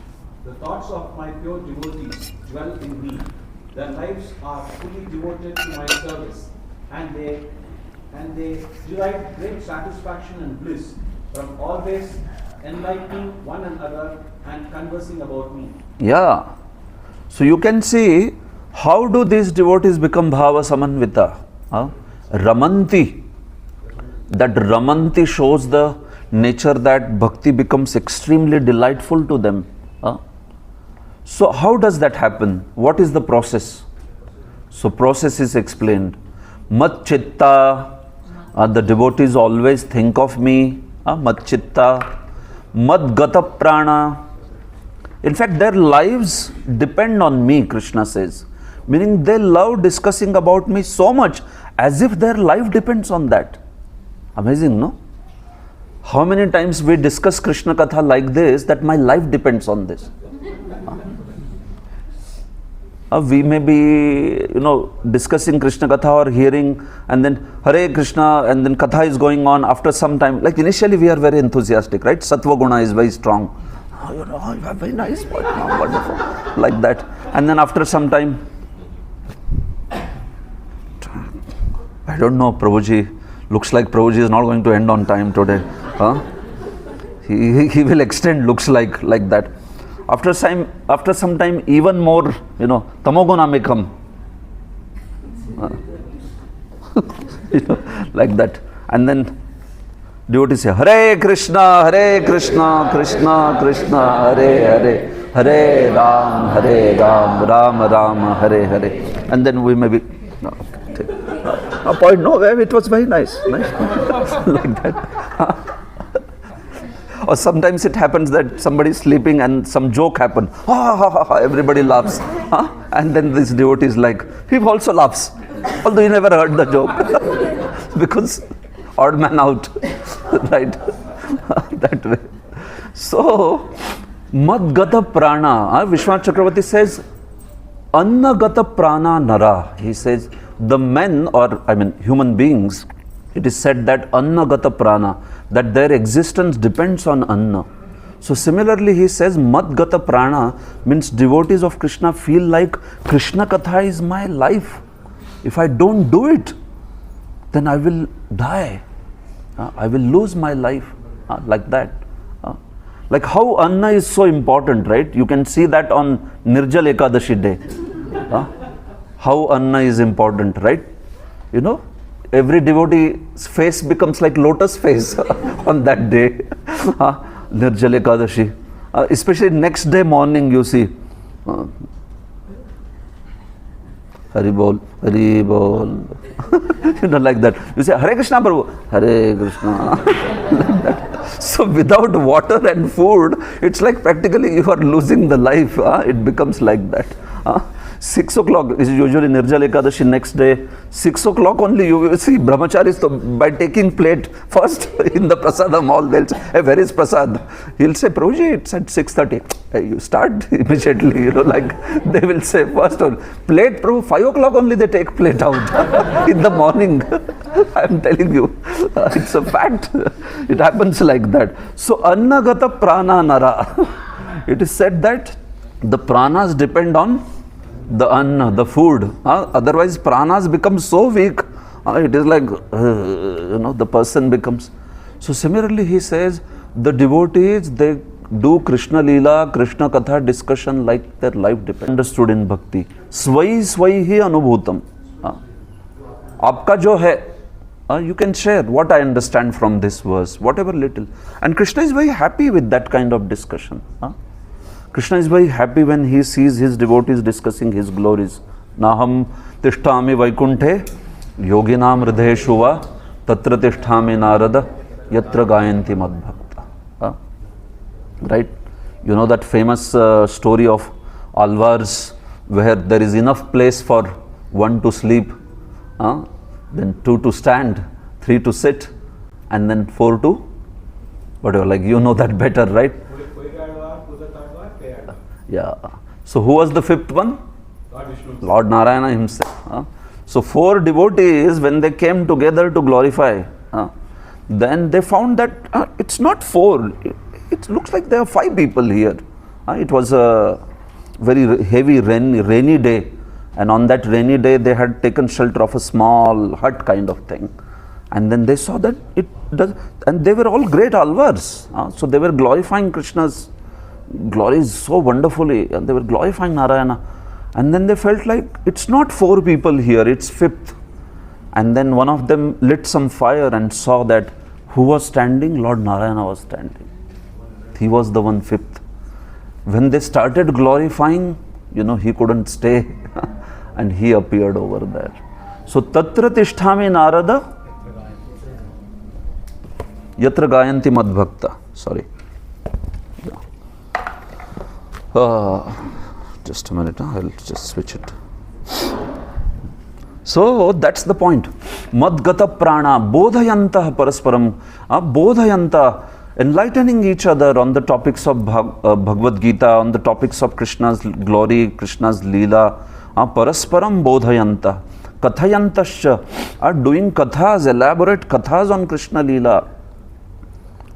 The thoughts of my pure devotees dwell me, their lives are fully devoted to my service, and they derive great satisfaction and bliss from always enlightening one another and conversing about me. Yeah. So you can see, how do these devotees become bhava samanvita? Ramanti. That Ramanti shows the nature that bhakti becomes extremely delightful to them. So how does that happen? What is the process? So process is explained. Mat chitta, the devotees always think of me. Mat chitta. Mad gata prana. In fact, their lives depend on me, Krishna says. Meaning they love discussing about me so much, as if their life depends on that. Amazing, no? How many times we discuss Krishna Katha like this, that my life depends on this. We may be, discussing Krishna Katha or hearing, and then Hare Krishna, and then Katha is going on. After some time, like initially we are very enthusiastic, right? Sattva guna is very strong. You have very nice, wonderful, like that. And then after some time, I don't know, Prabhuji, looks like Prabhuji is not going to end on time today. He will extend, looks like that. After some time, even more, tamoguna may come. Like that. And then devotees say, Hare Krishna, Krishna Krishna, Hare Hare, Hare Ram, Ram Ram, Hare Hare. And then we may be, a point, no, it was very nice. Like that. Or sometimes it happens that somebody is sleeping and some joke happens. Everybody laughs. And then this devotee is like, he also laughs. Although he never heard the joke. Because odd man out. Right? That way. So, Mad Gata Prana. Vishwanath Chakravarti says, Anna Gata Prana Nara. He says, the men, human beings, it is said that Anna Gata Prana, that their existence depends on Anna. So similarly, he says, Mad Gata Prana means devotees of Krishna feel like Krishna Katha is my life. If I don't do it, then I will die. I will lose my life. Like that. Like how Anna is so important, right? You can see that on Nirjal Ekadashi day. How Anna is important, right? Every devotee's face becomes like lotus face on that day. Nirjal Ekadashi. Especially next day morning, you see. Hari Bol, Hari Bol. Like that. You say, Hare Krishna, Prabhu. Hare Krishna. Like that. So without water and food, it's like practically you are losing the life. It becomes like that. 6 o'clock is usually Nirjal Ekadashi next day. 6 o'clock only you will see brahmacharis by taking plate first in the prasadam hall. They'll say, hey, where is prasad? He'll say, Prabhuji, it's at 6:30. You start immediately, like they will say first plate, Prabhu, 5 o'clock only they take plate out in the morning. I'm telling you, it's a fact. It happens like that. So Annagata Prana Nara. It is said that the pranas depend on the anna, the food. Otherwise pranas become so weak. It is like, the person becomes. So similarly he says, the devotees, they do Krishna Leela, Krishna Katha discussion like their life depends. Understood in bhakti. Svai svai hi anubhutam. Aapka jo hai, you can share what I understand from this verse, whatever little. And Krishna is very happy with that kind of discussion. Krishna is very happy when he sees his devotees discussing his glories. Naham tishtami vaikunthe yoginam hridayeshu va tatra tishtami narada yatra gayanti madbhakta. Right? You know that famous story of Alvars, where there is enough place for 1 to sleep, then 2 to stand, 3 to sit, and then 4 to whatever. Like you know that better, right? Yeah. So who was the 5th one? Lord Narayana himself. So 4 devotees, when they came together to glorify, then they found that it's not 4. It looks like there are 5 people here. It was a very heavy rainy day, and on that rainy day they had taken shelter of a small hut kind of thing, and then they saw that it does, and they were all great alvars, so they were glorifying Krishna's glories so wonderfully, and they were glorifying Narayana, and then they felt like it's not 4 people here, it's 5th, and then one of them lit some fire and saw that who was standing? Lord Narayana was standing. He was the one 5th. When they started glorifying, he couldn't stay and he appeared over there. So tatra tishtami narada yatra gayanti madbhakta. Sorry. Just a minute, I'll just switch it. So that's the point. Madgata prana bodhayanta parasparam, bodhayanta, enlightening each other on the topics of Bhagavad Gita, on the topics of Krishna's glory, Krishna's leela, parasparam bodhayanta, kathayantascha, are doing kathas, elaborate kathas on Krishna leela.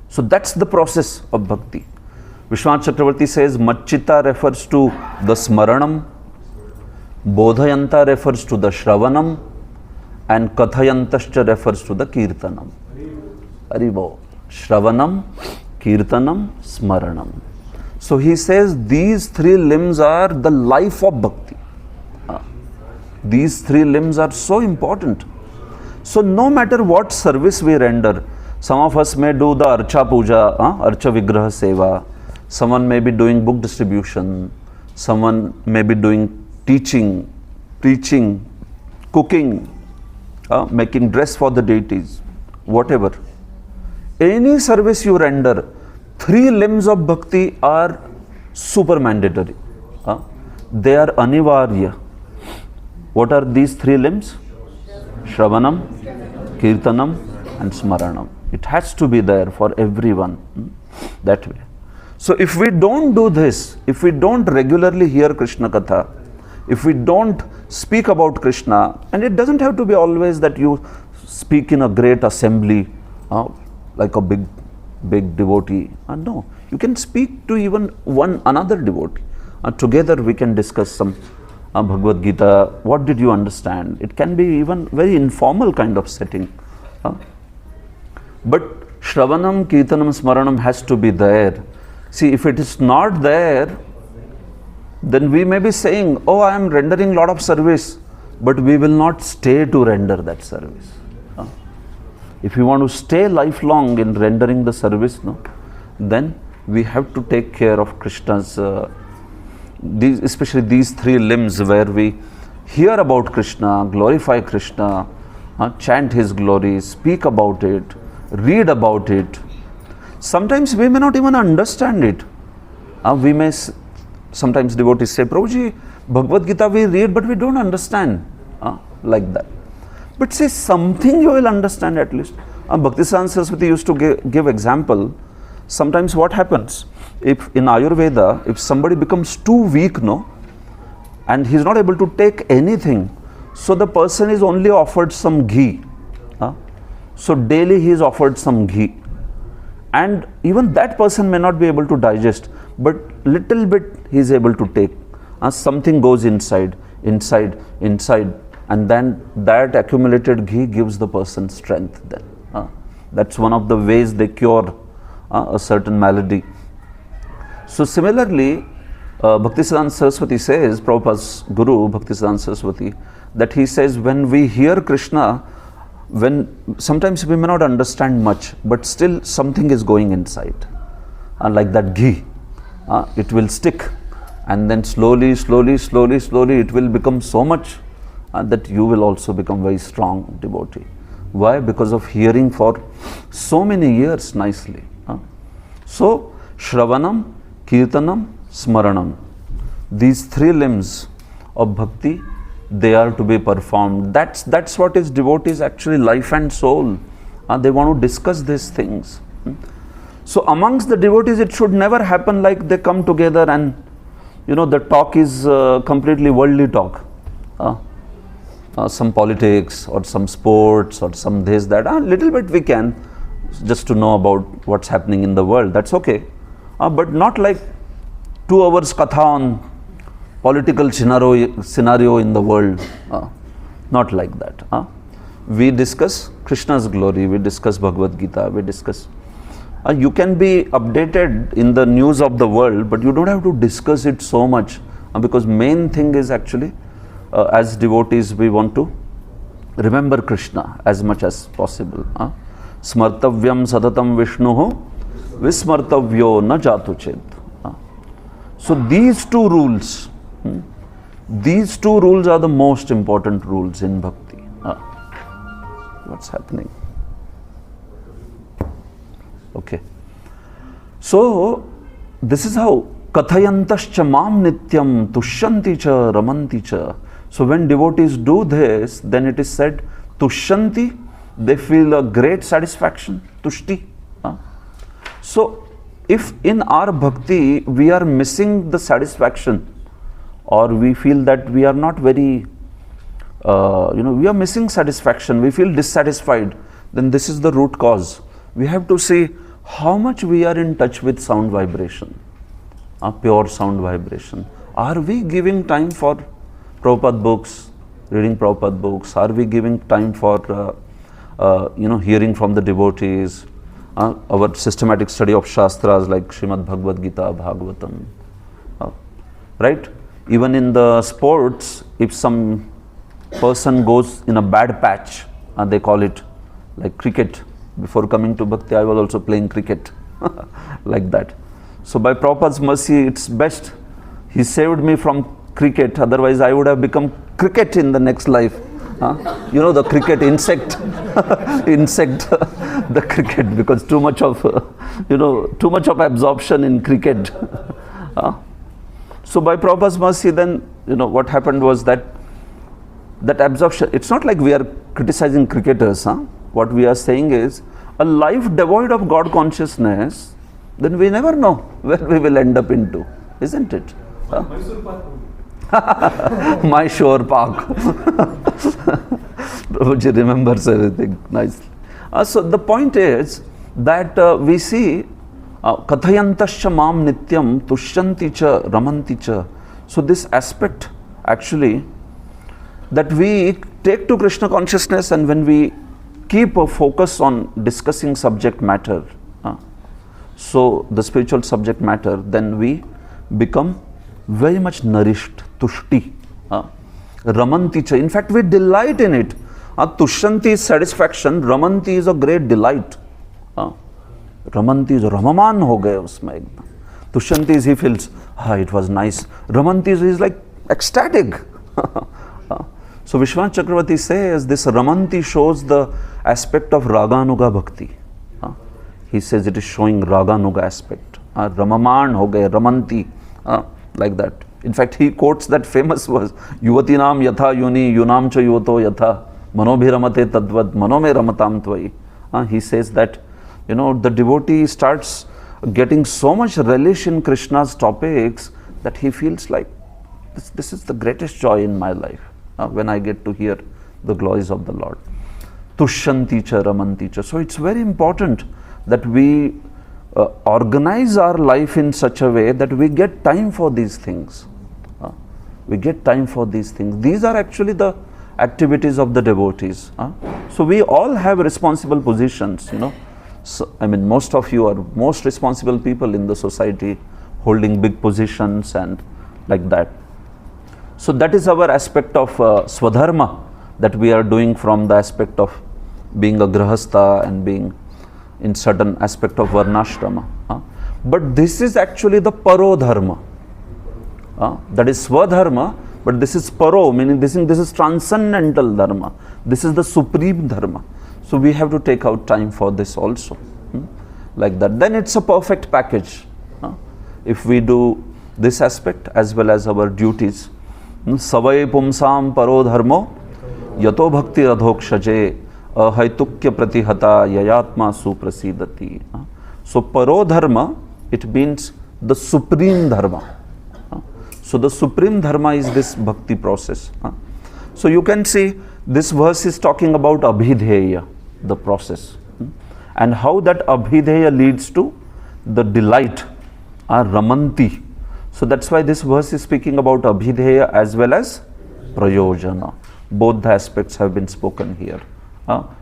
So that's the process of bhakti. Vishwanath Chakravarti says Machita refers to the smaranam, bodhayanta refers to the shravanam, and kathayantascha refers to the kirtanam. Haribo. Shravanam, Kirtanam, Smaranam. So he says these 3 limbs are the life of bhakti. These 3 limbs are so important. So no matter what service we render, some of us may do the Archa Puja, Archa Vigraha Seva, someone may be doing book distribution, someone may be doing teaching, preaching, cooking, making dress for the deities, whatever. Any service you render, 3 limbs of bhakti are super mandatory. They are anivarya. What are these 3 limbs? Shravanam, Kirtanam, and Smaranam. It has to be there for everyone, that way. So if we don't do this, if we don't regularly hear Krishna Katha, if we don't speak about Krishna, and it doesn't have to be always that you speak in a great assembly, like a big devotee. No, you can speak to even another devotee. Together we can discuss some Bhagavad Gita. What did you understand? It can be even very informal kind of setting. But Shravanam, Kirtanam, Smaranam has to be there. See, if it is not there, then we may be saying, oh, I am rendering lot of service, but we will not stay to render that service. If we want to stay lifelong in rendering the service, then we have to take care of Krishna's, especially these 3 limbs where we hear about Krishna, glorify Krishna, chant his glory, speak about it, read about it. Sometimes we may not even understand it. Sometimes devotees say, Prabhuji, Bhagavad Gita we read, but we don't understand, like that. But say something you will understand at least. Bhaktisiddhanta Saraswati used to give example. Sometimes what happens, if in Ayurveda, if somebody becomes too weak, and he is not able to take anything, so the person is only offered some ghee. So daily he is offered some ghee. And even that person may not be able to digest, but little bit he is able to take. Something goes inside, and then that accumulated ghee gives the person strength then. That's one of the ways they cure a certain malady. So similarly, Bhaktisiddhanta Saraswati says, Prabhupada's Guru, Bhaktisiddhanta Saraswati, that he says when we hear Krishna, sometimes we may not understand much, but still something is going inside. Like that ghee, it will stick, and then slowly it will become so much that you will also become very strong devotee. Why? Because of hearing for so many years nicely. So, Shravanam, Kirtanam, Smaranam, these 3 limbs of bhakti, they are to be performed. That's what is devotees actually life and soul. They want to discuss these things. So amongst the devotees, it should never happen like they come together and the talk is completely worldly talk. Some politics or some sports or some this, that. Little bit we can, just to know about what's happening in the world. That's okay. But not like 2 hours katha on political scenario in the world. Not like that. We discuss Krishna's glory, we discuss Bhagavad Gita, we discuss. You can be updated in the news of the world, but you don't have to discuss it so much, because main thing is actually, as devotees, we want to remember Krishna as much as possible. Smartavyam sadatam Vishnuhu vismartavyo na jatu ched. So these two rules, are the most important rules in bhakti. What's happening? Okay. So this is how kathayantascha mam nityam tushyanti cha ramanti cha. So when devotees do this, then it is said tushyanti, they feel a great satisfaction, tushti. So if in our bhakti we are missing the satisfaction, or we feel that we are not very, we are missing satisfaction, we feel dissatisfied, then this is the root cause. We have to see how much we are in touch with sound vibration, pure sound vibration. Are we giving time for Prabhupada books, reading Prabhupada books? Are we giving time for, hearing from the devotees? Our systematic study of Shastras like Srimad Bhagavad Gita, Bhagavatam. Right? Even in the sports, if some person goes in a bad patch, they call it like cricket. Before coming to Bhakti, I was also playing cricket, like that. So by Prabhupada's mercy, it's best. He saved me from cricket, otherwise I would have become cricket in the next life. The cricket insect, the cricket, because too much of absorption in cricket. So by Prabhupada's mercy, then, what happened was that absorption, it's not like we are criticizing cricketers. What we are saying is, a life devoid of God consciousness, then we never know where we will end up into, isn't it? Mysore Park. Prabhuji remembers everything nicely. So the point is that we see kathayantascha mam nityam tushyanti cha ramanti cha. So this aspect actually, that we take to Krishna consciousness, and when we keep a focus on discussing subject matter, so the spiritual subject matter, then we become very much nourished, tushti, ramanti cha. In fact, we delight in it. Tushyanti is satisfaction, ramanti is a great delight. Ramanti is ramaman ho gaye usme. Tushyanti is he feels, it was nice. Ramanti is like ecstatic. So Vishwanath Chakravarti says this ramanti shows the aspect of raganuga bhakti. He says it is showing raganuga aspect. Ramaman ho gaye, ramanti, like that. In fact, he quotes that famous verse, Yuvatinam yatha yuni yunam cha yuvato yatha manobhiramate tadvad manome ramatam tvai. He says that, the devotee starts getting so much relish in Krishna's topics that he feels like, this is the greatest joy in my life, when I get to hear the glories of the Lord. Tushyanti cha ramanti cha. So it's very important that we organize our life in such a way that we get time for these things. We get time for these things. These are actually the activities of the devotees. So we all have responsible positions, So, most of you are most responsible people in the society, holding big positions and like that. So that is our aspect of swadharma that we are doing from the aspect of being a grahastha and being in certain aspect of varnashrama. But this is actually the paro dharma. That is swadharma, but this is paro, meaning this is transcendental dharma. This is the supreme dharma. So we have to take out time for this also. Like that. Then it's a perfect package. If we do this aspect as well as our duties. Savai pumsam paro dharmo yato bhakti adhokshaje ahaitukya pratihata yayatma suprasidati. So paro dharma, it means the supreme dharma. So the supreme dharma is this bhakti process. So you can see this verse is talking about abhidheya, the process, and how that abhidheya leads to the delight, ramanti. So that's why this verse is speaking about Abhidheya as well as Prayojana. Both the aspects have been spoken here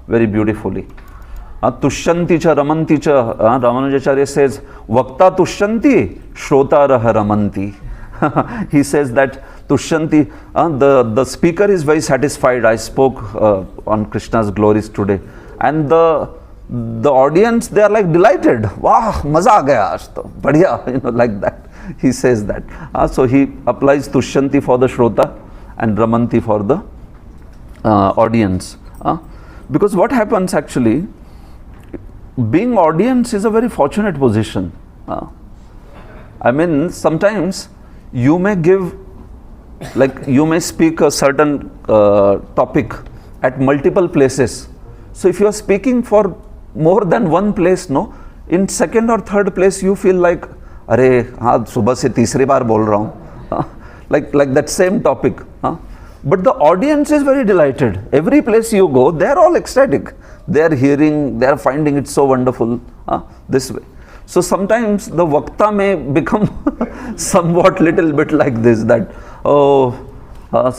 very beautifully. Tushyanti cha ramanti cha, Ramanujacharya says, Vakta tushyanti, Shrotaraha ramanti. He says that Tushyanti, the speaker is very satisfied. I spoke on Krishna's glories today. And the audience, they are like delighted. Wow, maza aa gaya aaj to, badhiya, like that. He says that. So he applies Tushyanti for the Shrota and Ramanti for the audience. Because what happens actually, being audience is a very fortunate position. I mean, sometimes you may give, like you may speak a certain topic at multiple places. So if you are speaking for more than one place, no, in second or third place you feel like, अरे हाँ सुबह से तीसरी बार बोल रहा हूँ, like that same topic. But the audience is very delighted. Every place you go, they are all ecstatic. They are hearing, they are finding it so wonderful this way. So sometimes the Vakta may become somewhat little bit like this, that,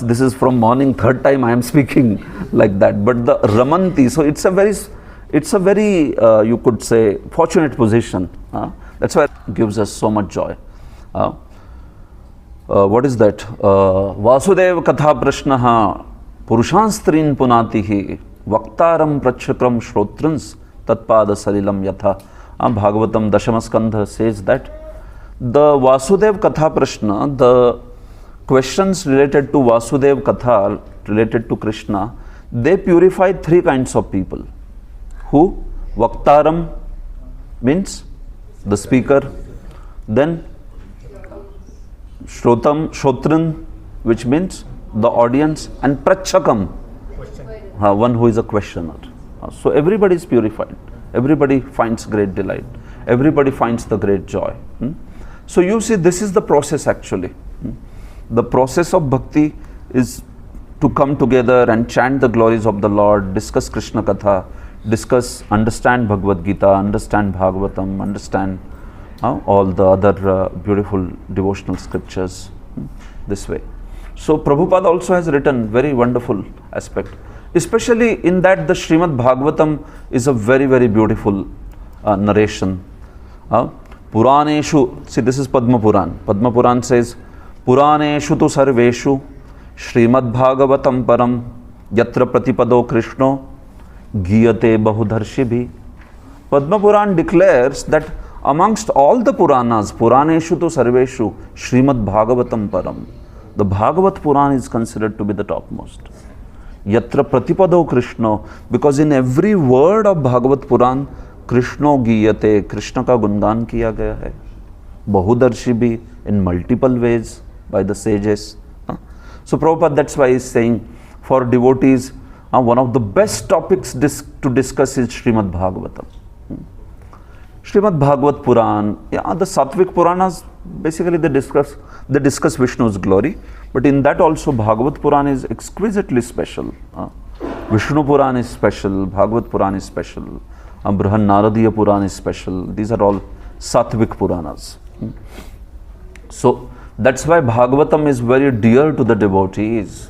this is from morning, third time I am speaking, like that. But the Ramanti, so it's a very you could say, fortunate position. That's why it gives us so much joy. What is that? Vasudev Katha Prashnaha Purushanstrin Punatihi Vaktaram Prachakram Shrotrans Tatpada Salilam Yatha. Bhagavatam Dashamaskandha says that the Vasudev Katha Prashna, the questions related to Vasudev Katha, related to Krishna, they purify three kinds of people. Who? Vaktaram means the speaker, then Shotran, which means the audience, and Prachakam, one who is a questioner. So everybody is purified. Everybody finds great delight. Everybody finds the great joy. So you see, this is the process actually. The process of bhakti is to come together and chant the glories of the Lord, discuss Krishna Katha, understand Bhagavad Gita, understand Bhagavatam, understand all the other beautiful devotional scriptures this way. So Prabhupada also has written very wonderful aspect, especially in that the Srimad Bhagavatam is a very, very beautiful narration. Puraneshu, see, this is Padma Puran. Padma Puran says, Puraneshu tu sarveshu Srimad Bhagavatam param yatra pratipado Krishno giyate bahudarshibhi. Padma Puran declares that amongst all the Puranas, Puraneshu tu sarveshu Srimad Bhagavatam param, the Bhagavat Puran is considered to be the topmost. Yatra pratipado Krishna, because in every word of Bhagavat Puran, Krishno giyate, Krishna ka gungan kiya gaya hai. Bahudarshibhi, in multiple ways by the sages. So Prabhupada, that's why he is saying, for devotees, one of the best topics to discuss is Srimad Bhagavatam. Srimad Bhagavat Puran, the Sattvic Puranas, basically they discuss Vishnu's glory, but in that also Bhagavat Puran is exquisitely special. Vishnu Puran is special, Bhagavat Puran is special, Brihan Naradiya Puran is special. These are all Sattvic Puranas. So that's why Bhagavatam is very dear to the devotees.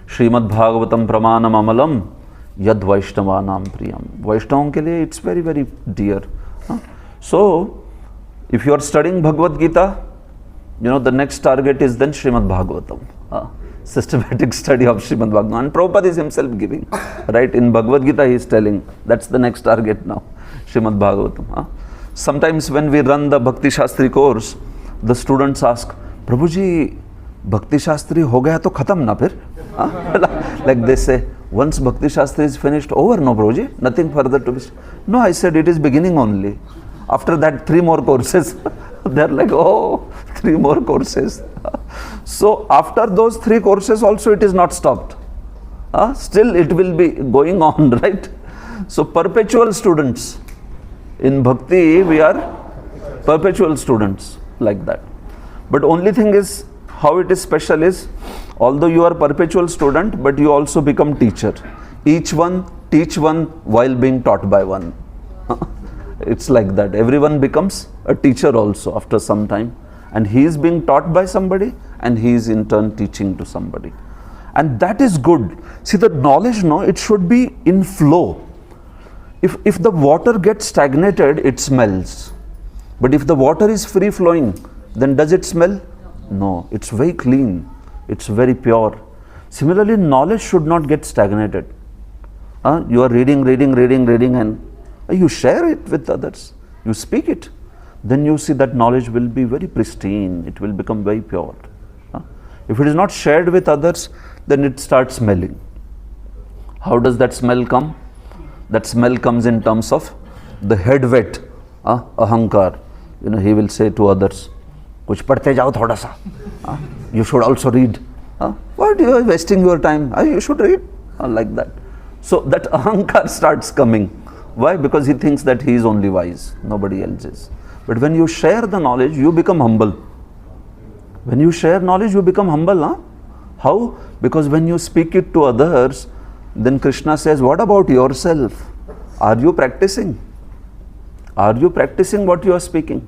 Srimad Bhagavatam Pramanam Amalam Yad Vaishnavanam Priyam. Vaishnavam ke liye it's very, very dear. So if you are studying Bhagavad Gita, the next target is then Srimad Bhagavatam. Systematic study of Srimad Bhagavatam. And Prabhupada is himself giving. Right? In Bhagavad Gita he is telling, that's the next target now. Srimad Bhagavatam. Sometimes when we run the Bhakti Shastri course, the students ask, Prabhuji, Bhakti Shastri ho gaya to khatam na phir? Like they say, once Bhakti Shastri is finished, over, no Prabhuji? Nothing further to be. No, I said it is beginning only. After that, 3 more courses. They are like, 3 more courses. So after those 3 courses also it is not stopped. Still it will be going on, right? So perpetual students. In Bhakti, we are perpetual students, like that. But only thing is, how it is special is, although you are perpetual student, but you also become teacher. Each one teach one while being taught by one. It's like that. Everyone becomes a teacher also after some time. And he is being taught by somebody, and he is in turn teaching to somebody. And that is good. See, the knowledge, no, it should be in flow. If the water gets stagnated, it smells. But if the water is free flowing, then does it smell? No, it's very clean. It's very pure. Similarly, knowledge should not get stagnated. You are reading, and you share it with others. You speak it. Then you see that knowledge will be very pristine. It will become very pure. If it is not shared with others, then it starts smelling. How does that smell come? That smell comes in terms of the head wet, ahankar. He will say to others, "Kuch padhte jao thoda sa. You should also read. Why are you wasting your time? You should read." Like that. So that ahankar starts coming. Why? Because he thinks that he is only wise, nobody else is. But when you share the knowledge, you become humble. When you share knowledge, you become humble. How? Because when you speak it to others, then Krishna says, what about yourself? Are you practicing? Are you practicing what you are speaking?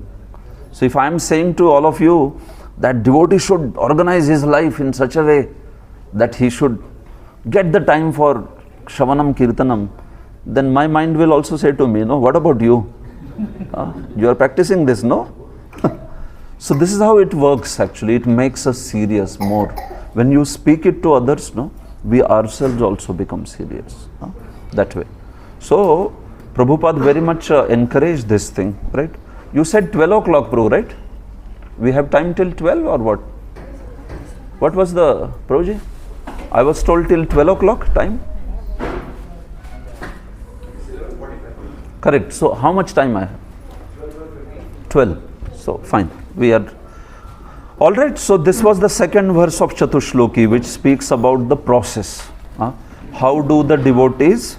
So if I am saying to all of you that devotee should organize his life in such a way that he should get the time for Shravanam Kirtanam, then my mind will also say to me, no, what about you? You are practicing this, no? So this is how it works actually. It makes us serious more. When you speak it to others, no, we ourselves also become serious. That way. So Prabhupada very much encouraged this thing, right? You said 12 o'clock, Prabhu, right? We have time till 12 or what? What was the, Prabhuji? I was told till 12 o'clock time. Correct. So how much time I have? 12. So fine. We are all right. So this was the second verse of Chatuh Shloki, which speaks about the process. How do the devotees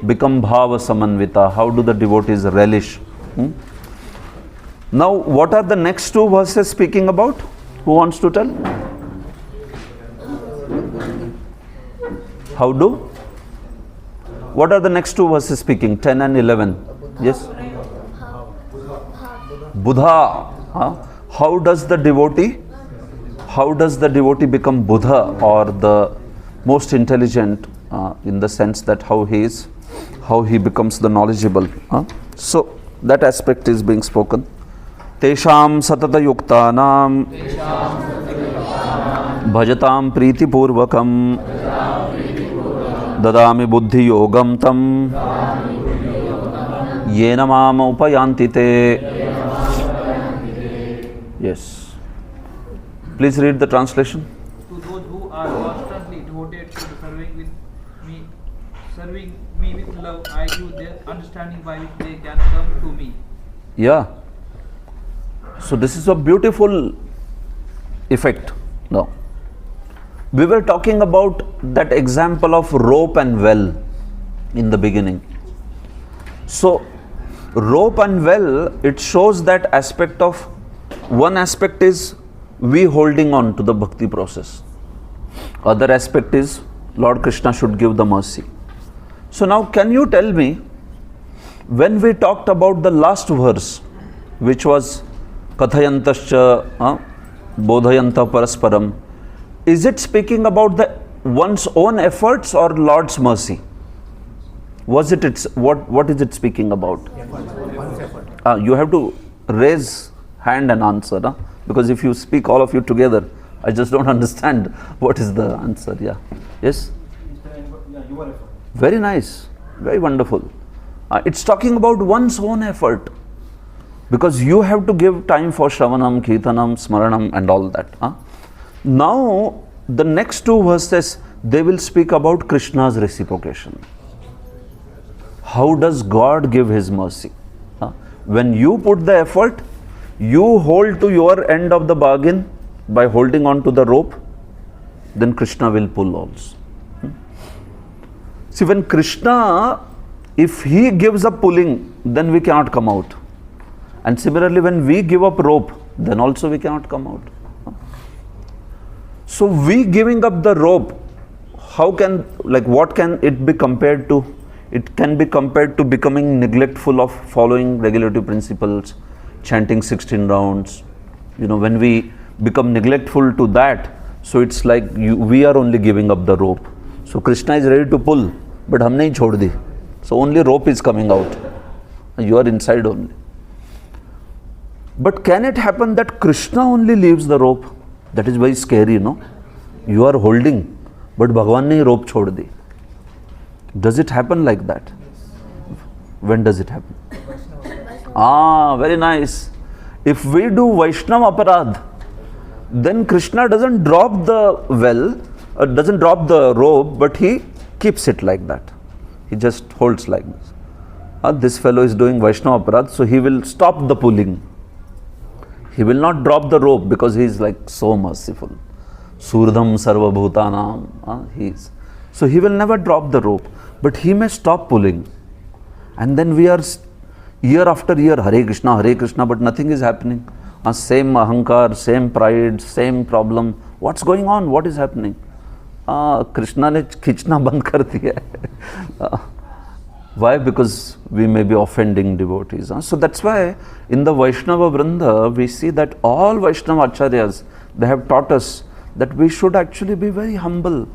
become bhava samanvita? How do the devotees relish? Now, what are the next two verses speaking about? Who wants to tell? How do? What are the next two verses speaking? 10 and 11. Yes? Buddha. How does the devotee become Buddha, or the most intelligent, in the sense that how he becomes the knowledgeable? So that aspect is being spoken. Tesham satata yuktanam bhajatam priti purvakam dadami buddhi yogam tam yena mama upayanti te. Yes. Please read the translation. To those who are constantly devoted to serving me with love, I give their understanding by which they can come to me. Yeah. So this is a beautiful effect. Now, we were talking about that example of rope and well in the beginning. So rope and well, it shows that aspect of, one aspect is we holding on to the bhakti process. Other aspect is Lord Krishna should give the mercy. So now can you tell me, when we talked about the last verse, which was Kathayantascha Bodhayanta Parasparam, is it speaking about one's own efforts or Lord's mercy? What is it speaking about? You have to raise hand and answer, because if you speak all of you together, I just don't understand what is the answer. Yeah. Yes? Very nice. Very wonderful. It's talking about one's own effort, because you have to give time for Shravanam, Kirtanam, Smaranam and all that. Now, the next two verses, they will speak about Krishna's reciprocation. How does God give His mercy? When you put the effort, you hold to your end of the bargain by holding on to the rope, then Krishna will pull also. See, when Krishna, if He gives up pulling, then we cannot come out. And similarly, when we give up rope, then also we cannot come out. So we giving up the rope, what can it be compared to? It can be compared to becoming neglectful of following regulative principles, chanting 16 rounds. When we become neglectful to that, so it's like we are only giving up the rope. So Krishna is ready to pull, but hum nahi chhod di. So only rope is coming out. You are inside only. But can it happen that Krishna only leaves the rope? That is very scary, no? You are holding, but Bhagavan ne rope chhod di. Does it happen like that? When does it happen? Very nice. If we do Vaishnava aparadh, then Krishna doesn't drop the doesn't drop the rope, but he keeps it like that. He just holds like this. This fellow is doing Vaishnava aparadh, so he will stop the pulling. He will not drop the rope because he is like so merciful. Surdham sarva bhutanam. So he will never drop the rope, but he may stop pulling. And then we are year after year, Hare Krishna, but nothing is happening. Same ahankar, same pride, same problem. What's going on? What is happening? Krishna ne khichna band kar diya. Why? Because we may be offending devotees. So that's why in the Vaishnava Vrinda, we see that all Vaishnava Acharyas, they have taught us that we should actually be very humble.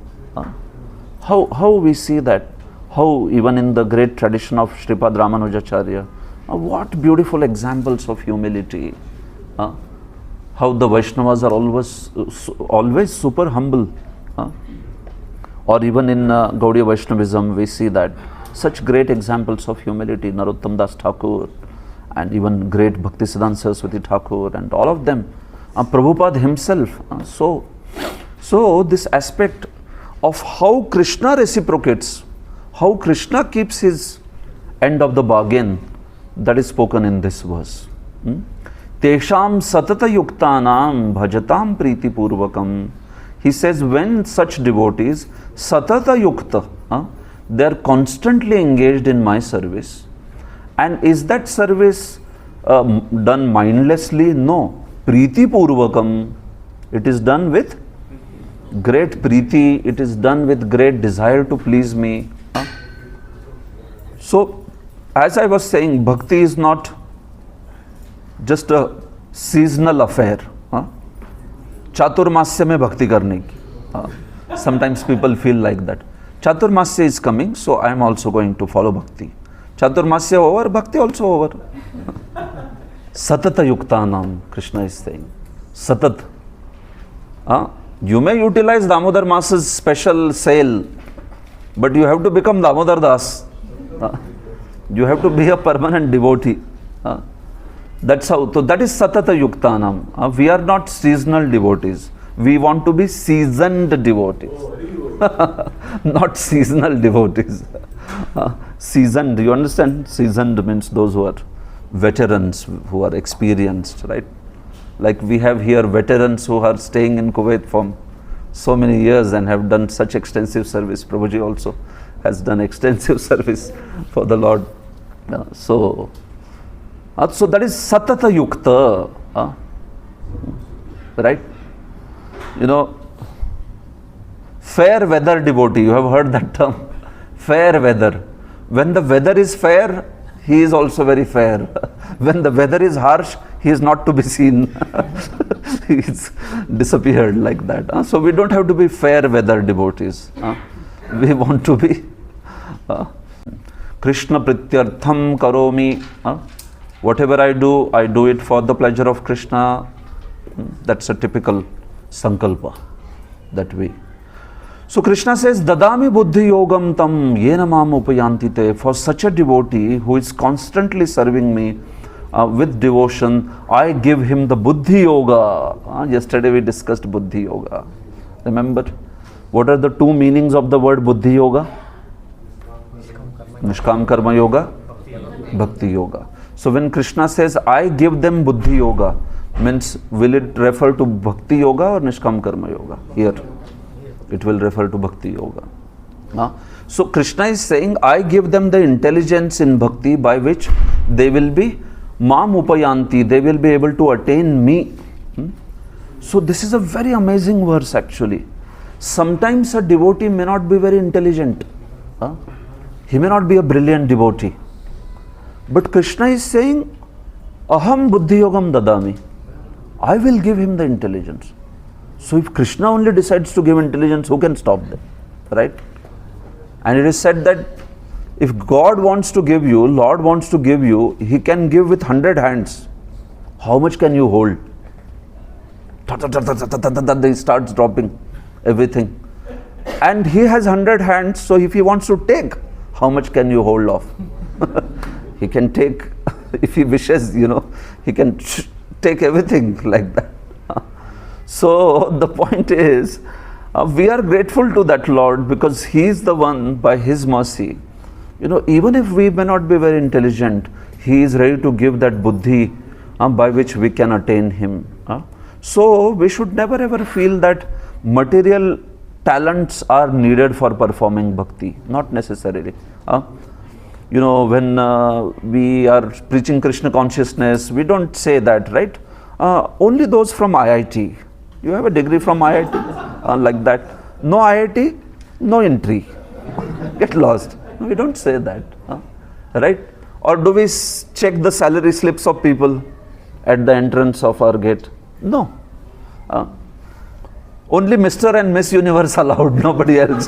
How we see that? How even in the great tradition of Sripad Ramanujacharya, what beautiful examples of humility. How the Vaishnavas are always super humble. Or even in Gaudiya Vaishnavism, we see that such great examples of humility, Narottam Das Thakur, and even great Bhaktisiddhanta Saraswati Thakur, and all of them, Prabhupada himself. So this aspect of how Krishna reciprocates, how Krishna keeps his end of the bargain, that is spoken in this verse. Tesham satata yuktanam bhajatam priti purvakam. He says, when such devotees, satata yukta, they are constantly engaged in my service. And is that service done mindlessly? No. Priti purvakam. It is done with great priti. It is done with great desire to please me. So, as I was saying, bhakti is not just a seasonal affair. Chaturmasya mein bhakti karne ki. Sometimes people feel like that. Chaturmasya is coming, so I am also going to follow bhakti. Chaturmasya over, bhakti also over. Satata yuktanam, Krishna is saying. Satat. You may utilize Damodar Masa's special sale, but you have to become Damodar Das. You have to be a permanent devotee. That's how. So that is Satata Yuktanam. We are not seasonal devotees. We want to be seasoned devotees. Not seasonal devotees. Seasoned, you understand? Seasoned means those who are veterans, who are experienced, right? Like we have here veterans who are staying in Kuwait for so many years and have done such extensive service. Prabhuji also has done extensive service for the Lord. So that is Satata Yukta. Right? Fair weather devotee, you have heard that term. Fair weather. When the weather is fair, he is also very fair. When the weather is harsh, he is not to be seen. He is disappeared like that. So we don't have to be fair weather devotees. We want to be Krishna Prityartham Karomi. Whatever I do it for the pleasure of Krishna. That's a typical sankalpa that we. So Krishna says, Dadami buddhi yogam tam yena mam upayantite. For such a devotee who is constantly serving me with devotion, I give him the buddhi yoga. Yesterday we discussed buddhi yoga. Remember? What are the two meanings of the word buddhi yoga? Nishkam karma yoga, bhakti yoga. So when Krishna says, I give them buddhi yoga, means will it refer to bhakti yoga or nishkam karma yoga? Here. It will refer to bhakti yoga. So Krishna is saying, I give them the intelligence in bhakti by which they will be mam upayanti, they will be able to attain me. So this is a very amazing verse actually. Sometimes a devotee may not be very intelligent. He may not be a brilliant devotee. But Krishna is saying, Aham buddhi yogam dadami. I will give him the intelligence. So if Krishna only decides to give intelligence, who can stop them? Right? And it is said that if God wants to give you, Lord wants to give you, He can give with 100 hands. How much can you hold? He starts dropping everything. And He has 100 hands, so if He wants to take, how much can you hold off? He can take, if He wishes, He can take everything like that. So the point is, we are grateful to that Lord because He is the one, by His mercy, even if we may not be very intelligent, He is ready to give that buddhi by which we can attain Him. So we should never ever feel that material talents are needed for performing bhakti. Not necessarily. When we are preaching Krishna consciousness, we don't say that, right? Only those from IIT. You have a degree from IIT, like that. No IIT, no entry. Get lost. We don't say that, right? Or do we check the salary slips of people at the entrance of our gate? No. Only Mr. and Miss Universe allowed, nobody else.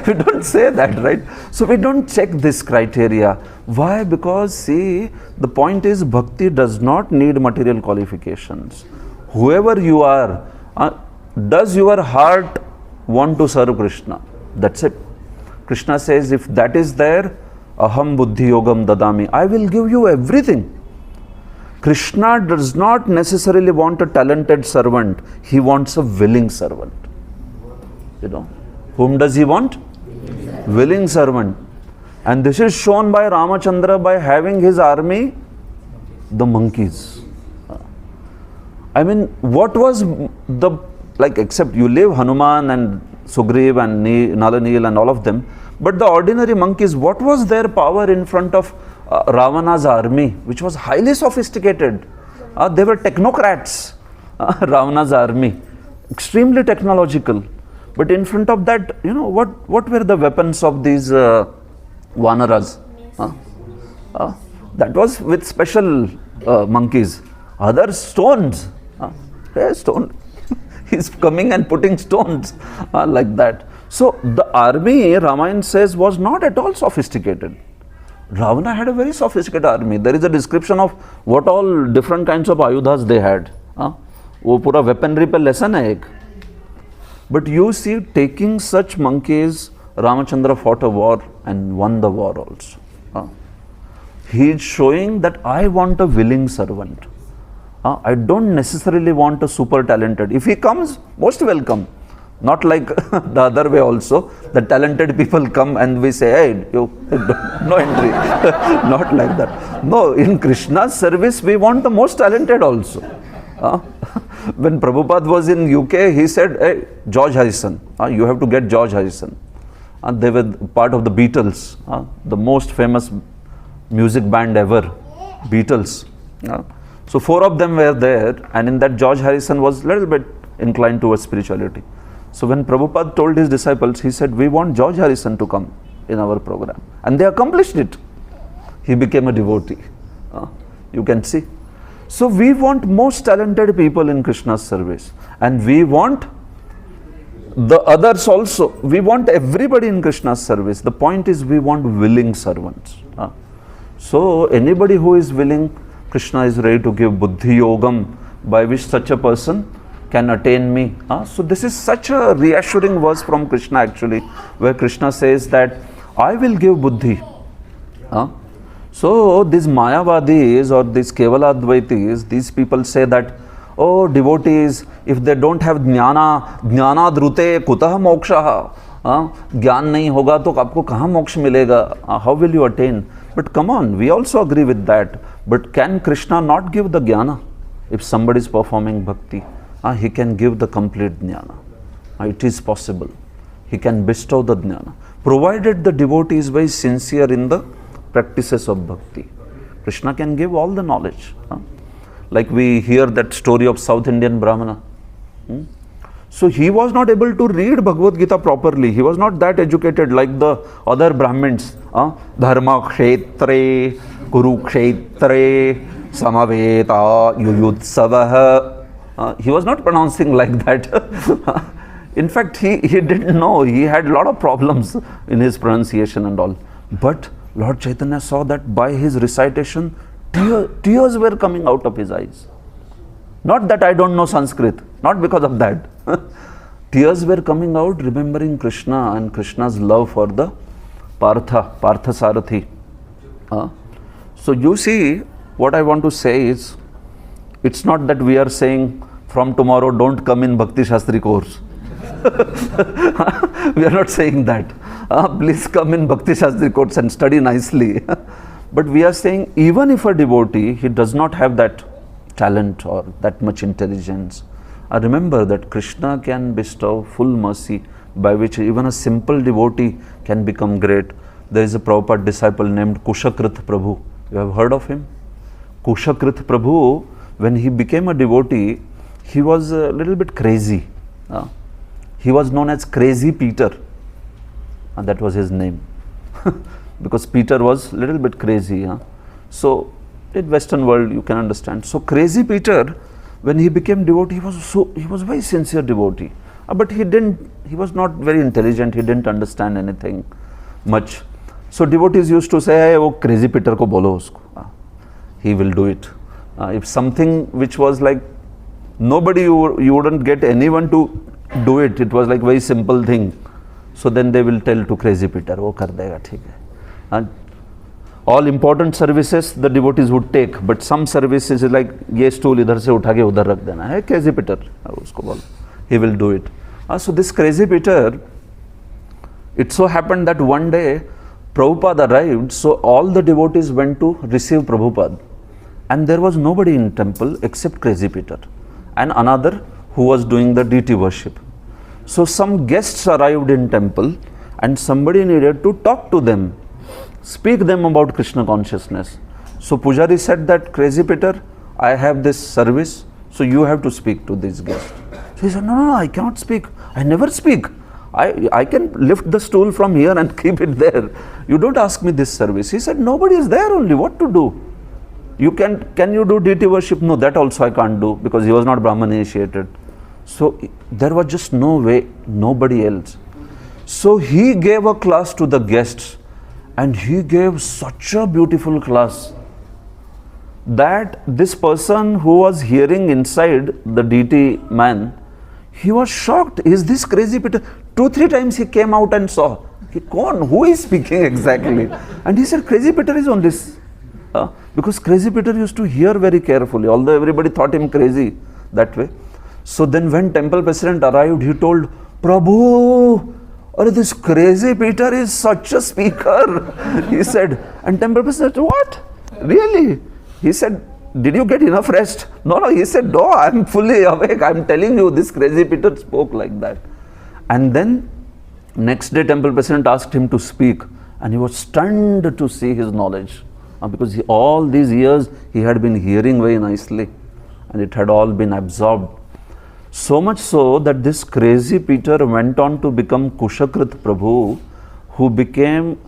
We don't say that, right? So we don't check this criteria. Why? Because see, the point is bhakti does not need material qualifications. Whoever you are, does your heart want to serve Krishna? That's it. Krishna says, if that is there, aham buddhi yogam dadami, I will give you everything. Krishna does not necessarily want a talented servant. He wants a willing servant. Whom does He want? Willing servant. And this is shown by Ramachandra by having his army, the monkeys. I mean, what was except you leave Hanuman and Sugriv and Nalanil and all of them, but the ordinary monkeys, what was their power in front of Ravana's army, which was highly sophisticated? They were technocrats, Ravana's army, extremely technological. But in front of that, what were the weapons of these Vanaras? That was with special monkeys. Others, stones. Stone. He's coming and putting stones like that. So the army, Ramayana says, was not at all sophisticated. Ravana had a very sophisticated army. There is a description of what all different kinds of ayudhas they had. वो पूरा weaponry पे lesson है एक. But you see, taking such monkeys, Ramachandra fought a war and won the war also. He is showing that I want a willing servant. I don't necessarily want a super talented. If he comes, most welcome. Not like the other way also. The talented people come and we say, hey, you, no entry. Not like that. No, in Krishna's service, we want the most talented also. When Prabhupada was in UK, he said, hey, George Harrison, you have to get George Harrison. They were part of the Beatles, the most famous music band ever, Beatles. So 4 of them were there, and in that George Harrison was a little bit inclined towards spirituality. So when Prabhupada told his disciples, he said, we want George Harrison to come in our program. And they accomplished it. He became a devotee. You can see. So we want most talented people in Krishna's service. And we want the others also. We want everybody in Krishna's service. The point is we want willing servants. So anybody who is willing, Krishna is ready to give buddhi yogam, by which such a person can attain me. So this is such a reassuring verse from Krishna actually, where Krishna says that I will give buddhi. So these Mayavadis or these Kevaladvaitis, these people say that, oh devotees, if they don't have jnana drute kutah moksha, ज्ञान नहीं होगा तो आपको कहाँ मोक्ष मिलेगा? How will you attain? But come on, we also agree with that. But can Krishna not give the jnana? If somebody is performing bhakti, he can give the complete jnana. It is possible. He can bestow the jnana, provided the devotee is very sincere in the practices of bhakti. Krishna can give all the knowledge. Like we hear that story of South Indian Brahmana. So he was not able to read Bhagavad Gita properly. He was not that educated like the other Brahmins. Dharma kshetre, Kuru kshetre, Samaveta Yuyutsavah. He was not pronouncing like that. In fact, he didn't know. He had a lot of problems in his pronunciation and all. But Lord Chaitanya saw that by his recitation, tears were coming out of his eyes. Not that I don't know Sanskrit, not because of that. Tears were coming out remembering Krishna and Krishna's love for the Partha Sarathi. So you see, what I want to say is, it's not that we are saying from tomorrow don't come in Bhakti Shastri course. We are not saying that. Please come in Bhakti Shastri course and study nicely. But we are saying even if a devotee, he does not have that talent or that much intelligence, remember that Krishna can bestow full mercy by which even a simple devotee can become great. There is a Prabhupada disciple named Kushakrit Prabhu. You have heard of him? Kushakrit Prabhu, when he became a devotee, he was a little bit crazy. He was known as Crazy Peter, and that was his name. Because Peter was a little bit crazy. So in Western world you can understand. So Crazy Peter, when he became devotee, he was very sincere devotee. But he was not very intelligent, he didn't understand anything much. So devotees used to say, hey, wo Crazy Peter ko bolo usko. He will do it. If something which was like nobody, you wouldn't get anyone to do it, it was like very simple thing. So then they will tell to Crazy Peter, wo kar dega, theek hai. And all important services the devotees would take, but some services is like ye stool idhar se utha ke udhar rakh dena hai, Crazy Peter, usko bolo, he will do it. So this Crazy Peter, it so happened that one day Prabhupada arrived, so all the devotees went to receive Prabhupada, and there was nobody in temple except Crazy Peter and another who was doing the deity worship. So some guests arrived in temple and somebody needed to talk to them, speak them about Krishna consciousness. So Pujari said that, Crazy Peter, I have this service, so you have to speak to this guest. So he said, no, I cannot speak. I never speak. I can lift the stool from here and keep it there. You don't ask me this service. He said, nobody is there only, what to do? Can you do deity worship? No, that also I can't do, because he was not Brahman initiated. So there was just no way, nobody else. So he gave a class to the guests, and he gave such a beautiful class that this person who was hearing inside, the deity man, he was shocked. Is this Crazy Peter? 2-3 times he came out and saw, who is speaking exactly? And he said, Crazy Peter is on this. Because Crazy Peter used to hear very carefully, although everybody thought him crazy that way. So then when temple president arrived, he told, Prabhu, this Crazy Peter is such a speaker. He said, and temple president said, what? Really? He said, did you get enough rest? No, he said, no, I'm fully awake. I'm telling you, this Crazy Peter spoke like that. And then next day temple president asked him to speak, and he was stunned to see his knowledge. Because all these years he had been hearing very nicely, and it had all been absorbed. So much so that this Crazy Peter went on to become Kushakrit Prabhu, who became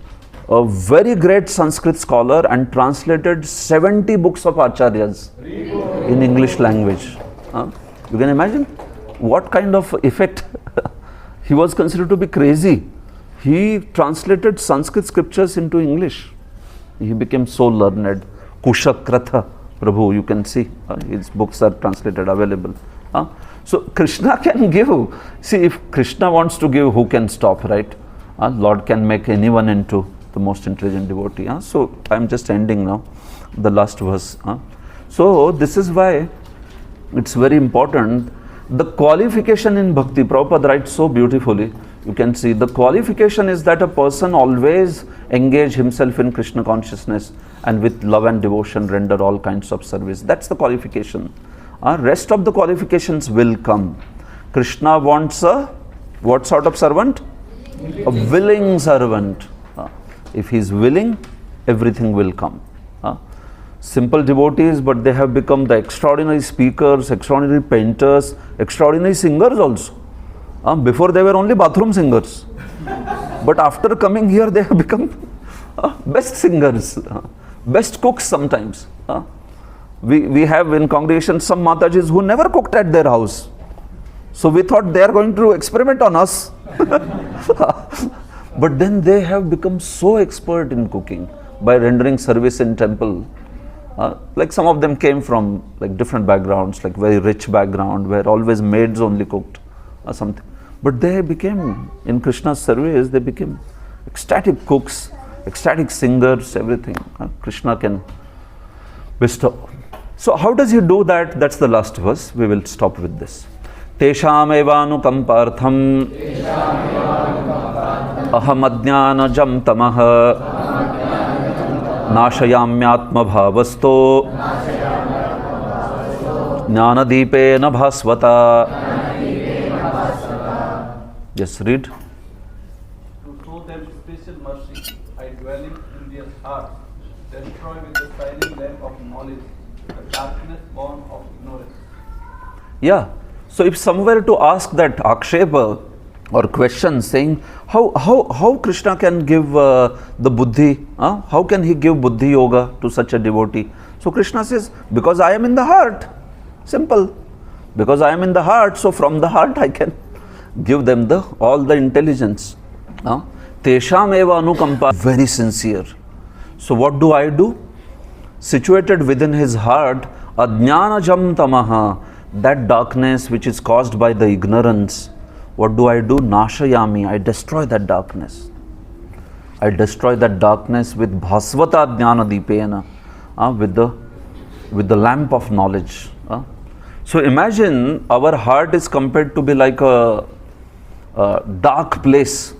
a very great Sanskrit scholar and translated 70 books of Acharyas in English language. You can imagine what kind of effect. He was considered to be crazy. He translated Sanskrit scriptures into English. He became so learned. Kushakratha Prabhu, you can see his books are translated, available. So Krishna can give. See, if Krishna wants to give, who can stop, right? Lord can make anyone into the most intelligent devotee. So I am just ending now, the last verse. So this is why it's very important. The qualification in bhakti, Prabhupada writes so beautifully. You can see the qualification is that a person always engage himself in Krishna consciousness and with love and devotion render all kinds of service. That's the qualification. Rest of the qualifications will come. Krishna wants a what sort of servant? A willing servant. If he is willing, everything will come. Simple devotees, but they have become the extraordinary speakers, extraordinary painters, extraordinary singers also. Before they were only bathroom singers, but after coming here they have become best singers, best cooks sometimes. We have in congregation some Matajis who never cooked at their house. So we thought they are going to experiment on us. But then they have become so expert in cooking by rendering service in temple. Like some of them came from like different backgrounds, like very rich background where always maids only cooked or something. But they became, in Krishna's service, they became ecstatic cooks, ecstatic singers, everything. Krishna can bestow. So how does he do that? That's the last verse. We will stop with this. Tesham evanukampartham aham ajnanajam tamah nashayamyatma bhavasto jnanadipena bhasvata. Yes, read. To show them special mercy, I dwelling in their hearts, destroy with the shining lamp of knowledge the darkness born of ignorance. Yeah. So if somewhere to ask that akshepa or question saying how Krishna can give the buddhi, how can he give buddhi yoga to such a devotee? So Krishna says, because I am in the heart. Simple. Because I am in the heart, so from the heart I can give them all the intelligence. Tesham eva anukampa, very sincere. So what do I do? Situated within his heart, ajnanajam tamaha, that darkness which is caused by the ignorance. What do? Nashayami, I destroy that darkness. I destroy that darkness with bhasvata jnanadipena, with the lamp of knowledge. So imagine our heart is compared to be like a dark place.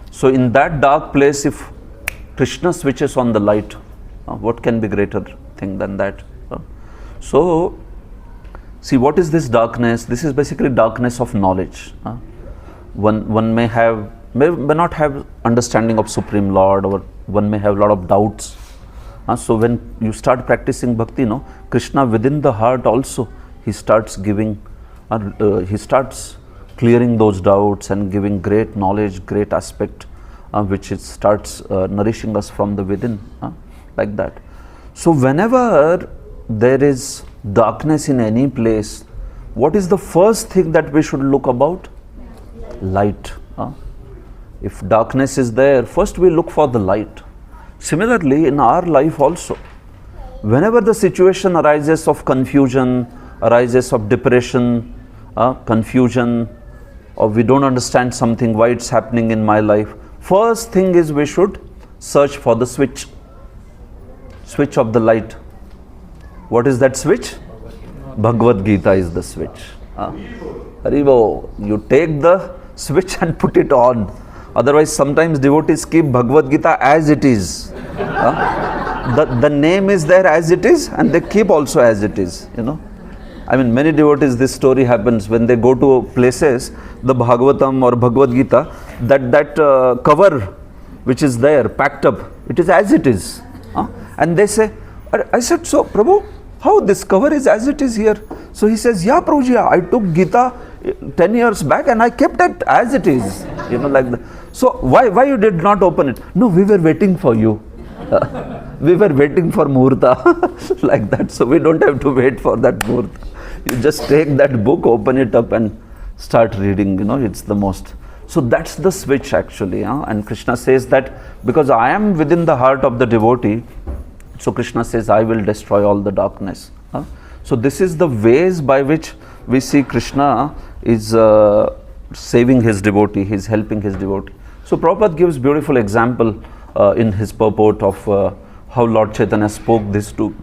So in that dark place, if Krishna switches on the light, what can be greater thing than that? So see, what is this darkness? This is basically darkness of knowledge. One may not have understanding of Supreme Lord, or one may have a lot of doubts. So when you start practicing bhakti, Krishna within the heart also, he starts giving, he starts clearing those doubts and giving great knowledge, great aspect, which it starts nourishing us from the within, like that. So whenever there is darkness in any place, what is the first thing that we should look about? Light. If darkness is there, first we look for the light. Similarly, in our life also, whenever the situation arises of confusion, arises of depression, confusion, or we don't understand something, why it's happening in my life, first thing is we should search for the switch of the light. What is that switch? Bhagavad Gita is the switch. Haribo, you take the switch and put it on. Otherwise, sometimes devotees keep Bhagavad Gita as it is. The name is there as it is, and they keep also as it is. I mean, many devotees, this story happens when they go to places, the Bhagavatam or Bhagavad Gita, that cover which is there, packed up, it is as it is. And they say, I said, so Prabhu, how this cover is as it is here? So he says, yeah Prabhuji, I took Gita 10 years back and I kept it as it is. Like that. So why you did not open it? No, we were waiting for you. We were waiting for Murta, like that. So we don't have to wait for that Murta. You just take that book, open it up and start reading, it's the most. So that's the switch actually. And Krishna says that because I am within the heart of the devotee, so Krishna says, I will destroy all the darkness. So this is the ways by which we see Krishna is saving his devotee, he is helping his devotee. So Prabhupada gives beautiful example in his purport of how Lord Chaitanya spoke this to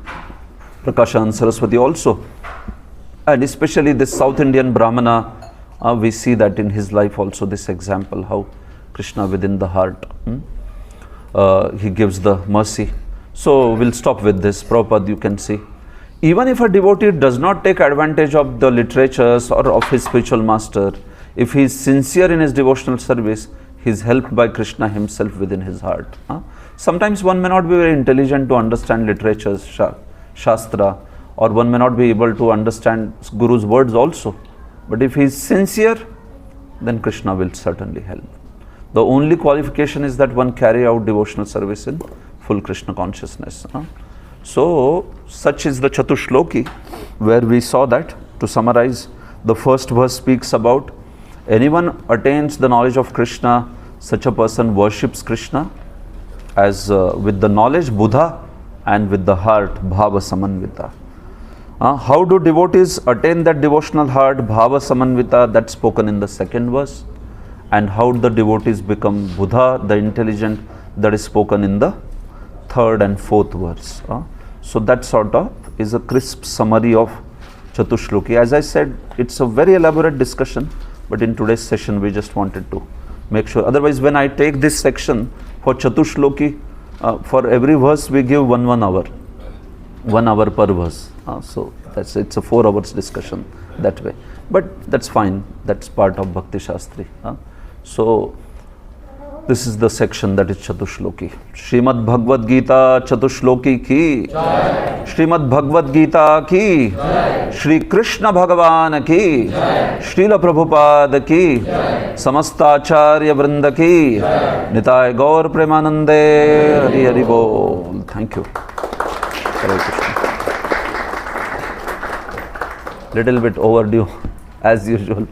Prakasha and Saraswati also. And especially this South Indian Brahmana, we see that in his life also, this example, how Krishna within the heart, he gives the mercy. So we'll stop with this. Prabhupada, you can see. Even if a devotee does not take advantage of the literatures or of his spiritual master, if he is sincere in his devotional service, he is helped by Krishna himself within his heart. Sometimes one may not be very intelligent to understand literatures, Shastra, or one may not be able to understand Guru's words also. But if he is sincere, then Krishna will certainly help. The only qualification is that one carry out devotional service in full Krishna consciousness. So, such is the Chatuh Shloki, where we saw that. To summarize, the first verse speaks about anyone attains the knowledge of Krishna, such a person worships Krishna as with the knowledge Buddha and with the heart Bhava Samanvita. How do devotees attain that devotional heart Bhava Samanvita? That's spoken in the second verse. And how the devotees become Buddha, the intelligent, that is spoken in the third and fourth verse. So that sort of is a crisp summary of Chatuh Shloki. As I said, it's a very elaborate discussion, but in today's session we just wanted to make sure. Otherwise, when I take this section for Chatuh Shloki, for every verse we give 1 hour. 1 hour per verse. So it's a 4 hours discussion that way. But that's fine. That's part of Bhakti Shastri. So this is the section that is Chatuh Shloki. Srimad Bhagavad Gita Chatuh Shloki ki Jai. Srimad Bhagavad Gita ki Jai. Shri Krishna Bhagavan ki Jai. Srila Prabhupada ki Jai. Samasta Acharya Vrinda ki Jai. Nitai Gaur Premanande Hari Hari Bol. Thank you. Hare Krishna. Little bit overdue as usual.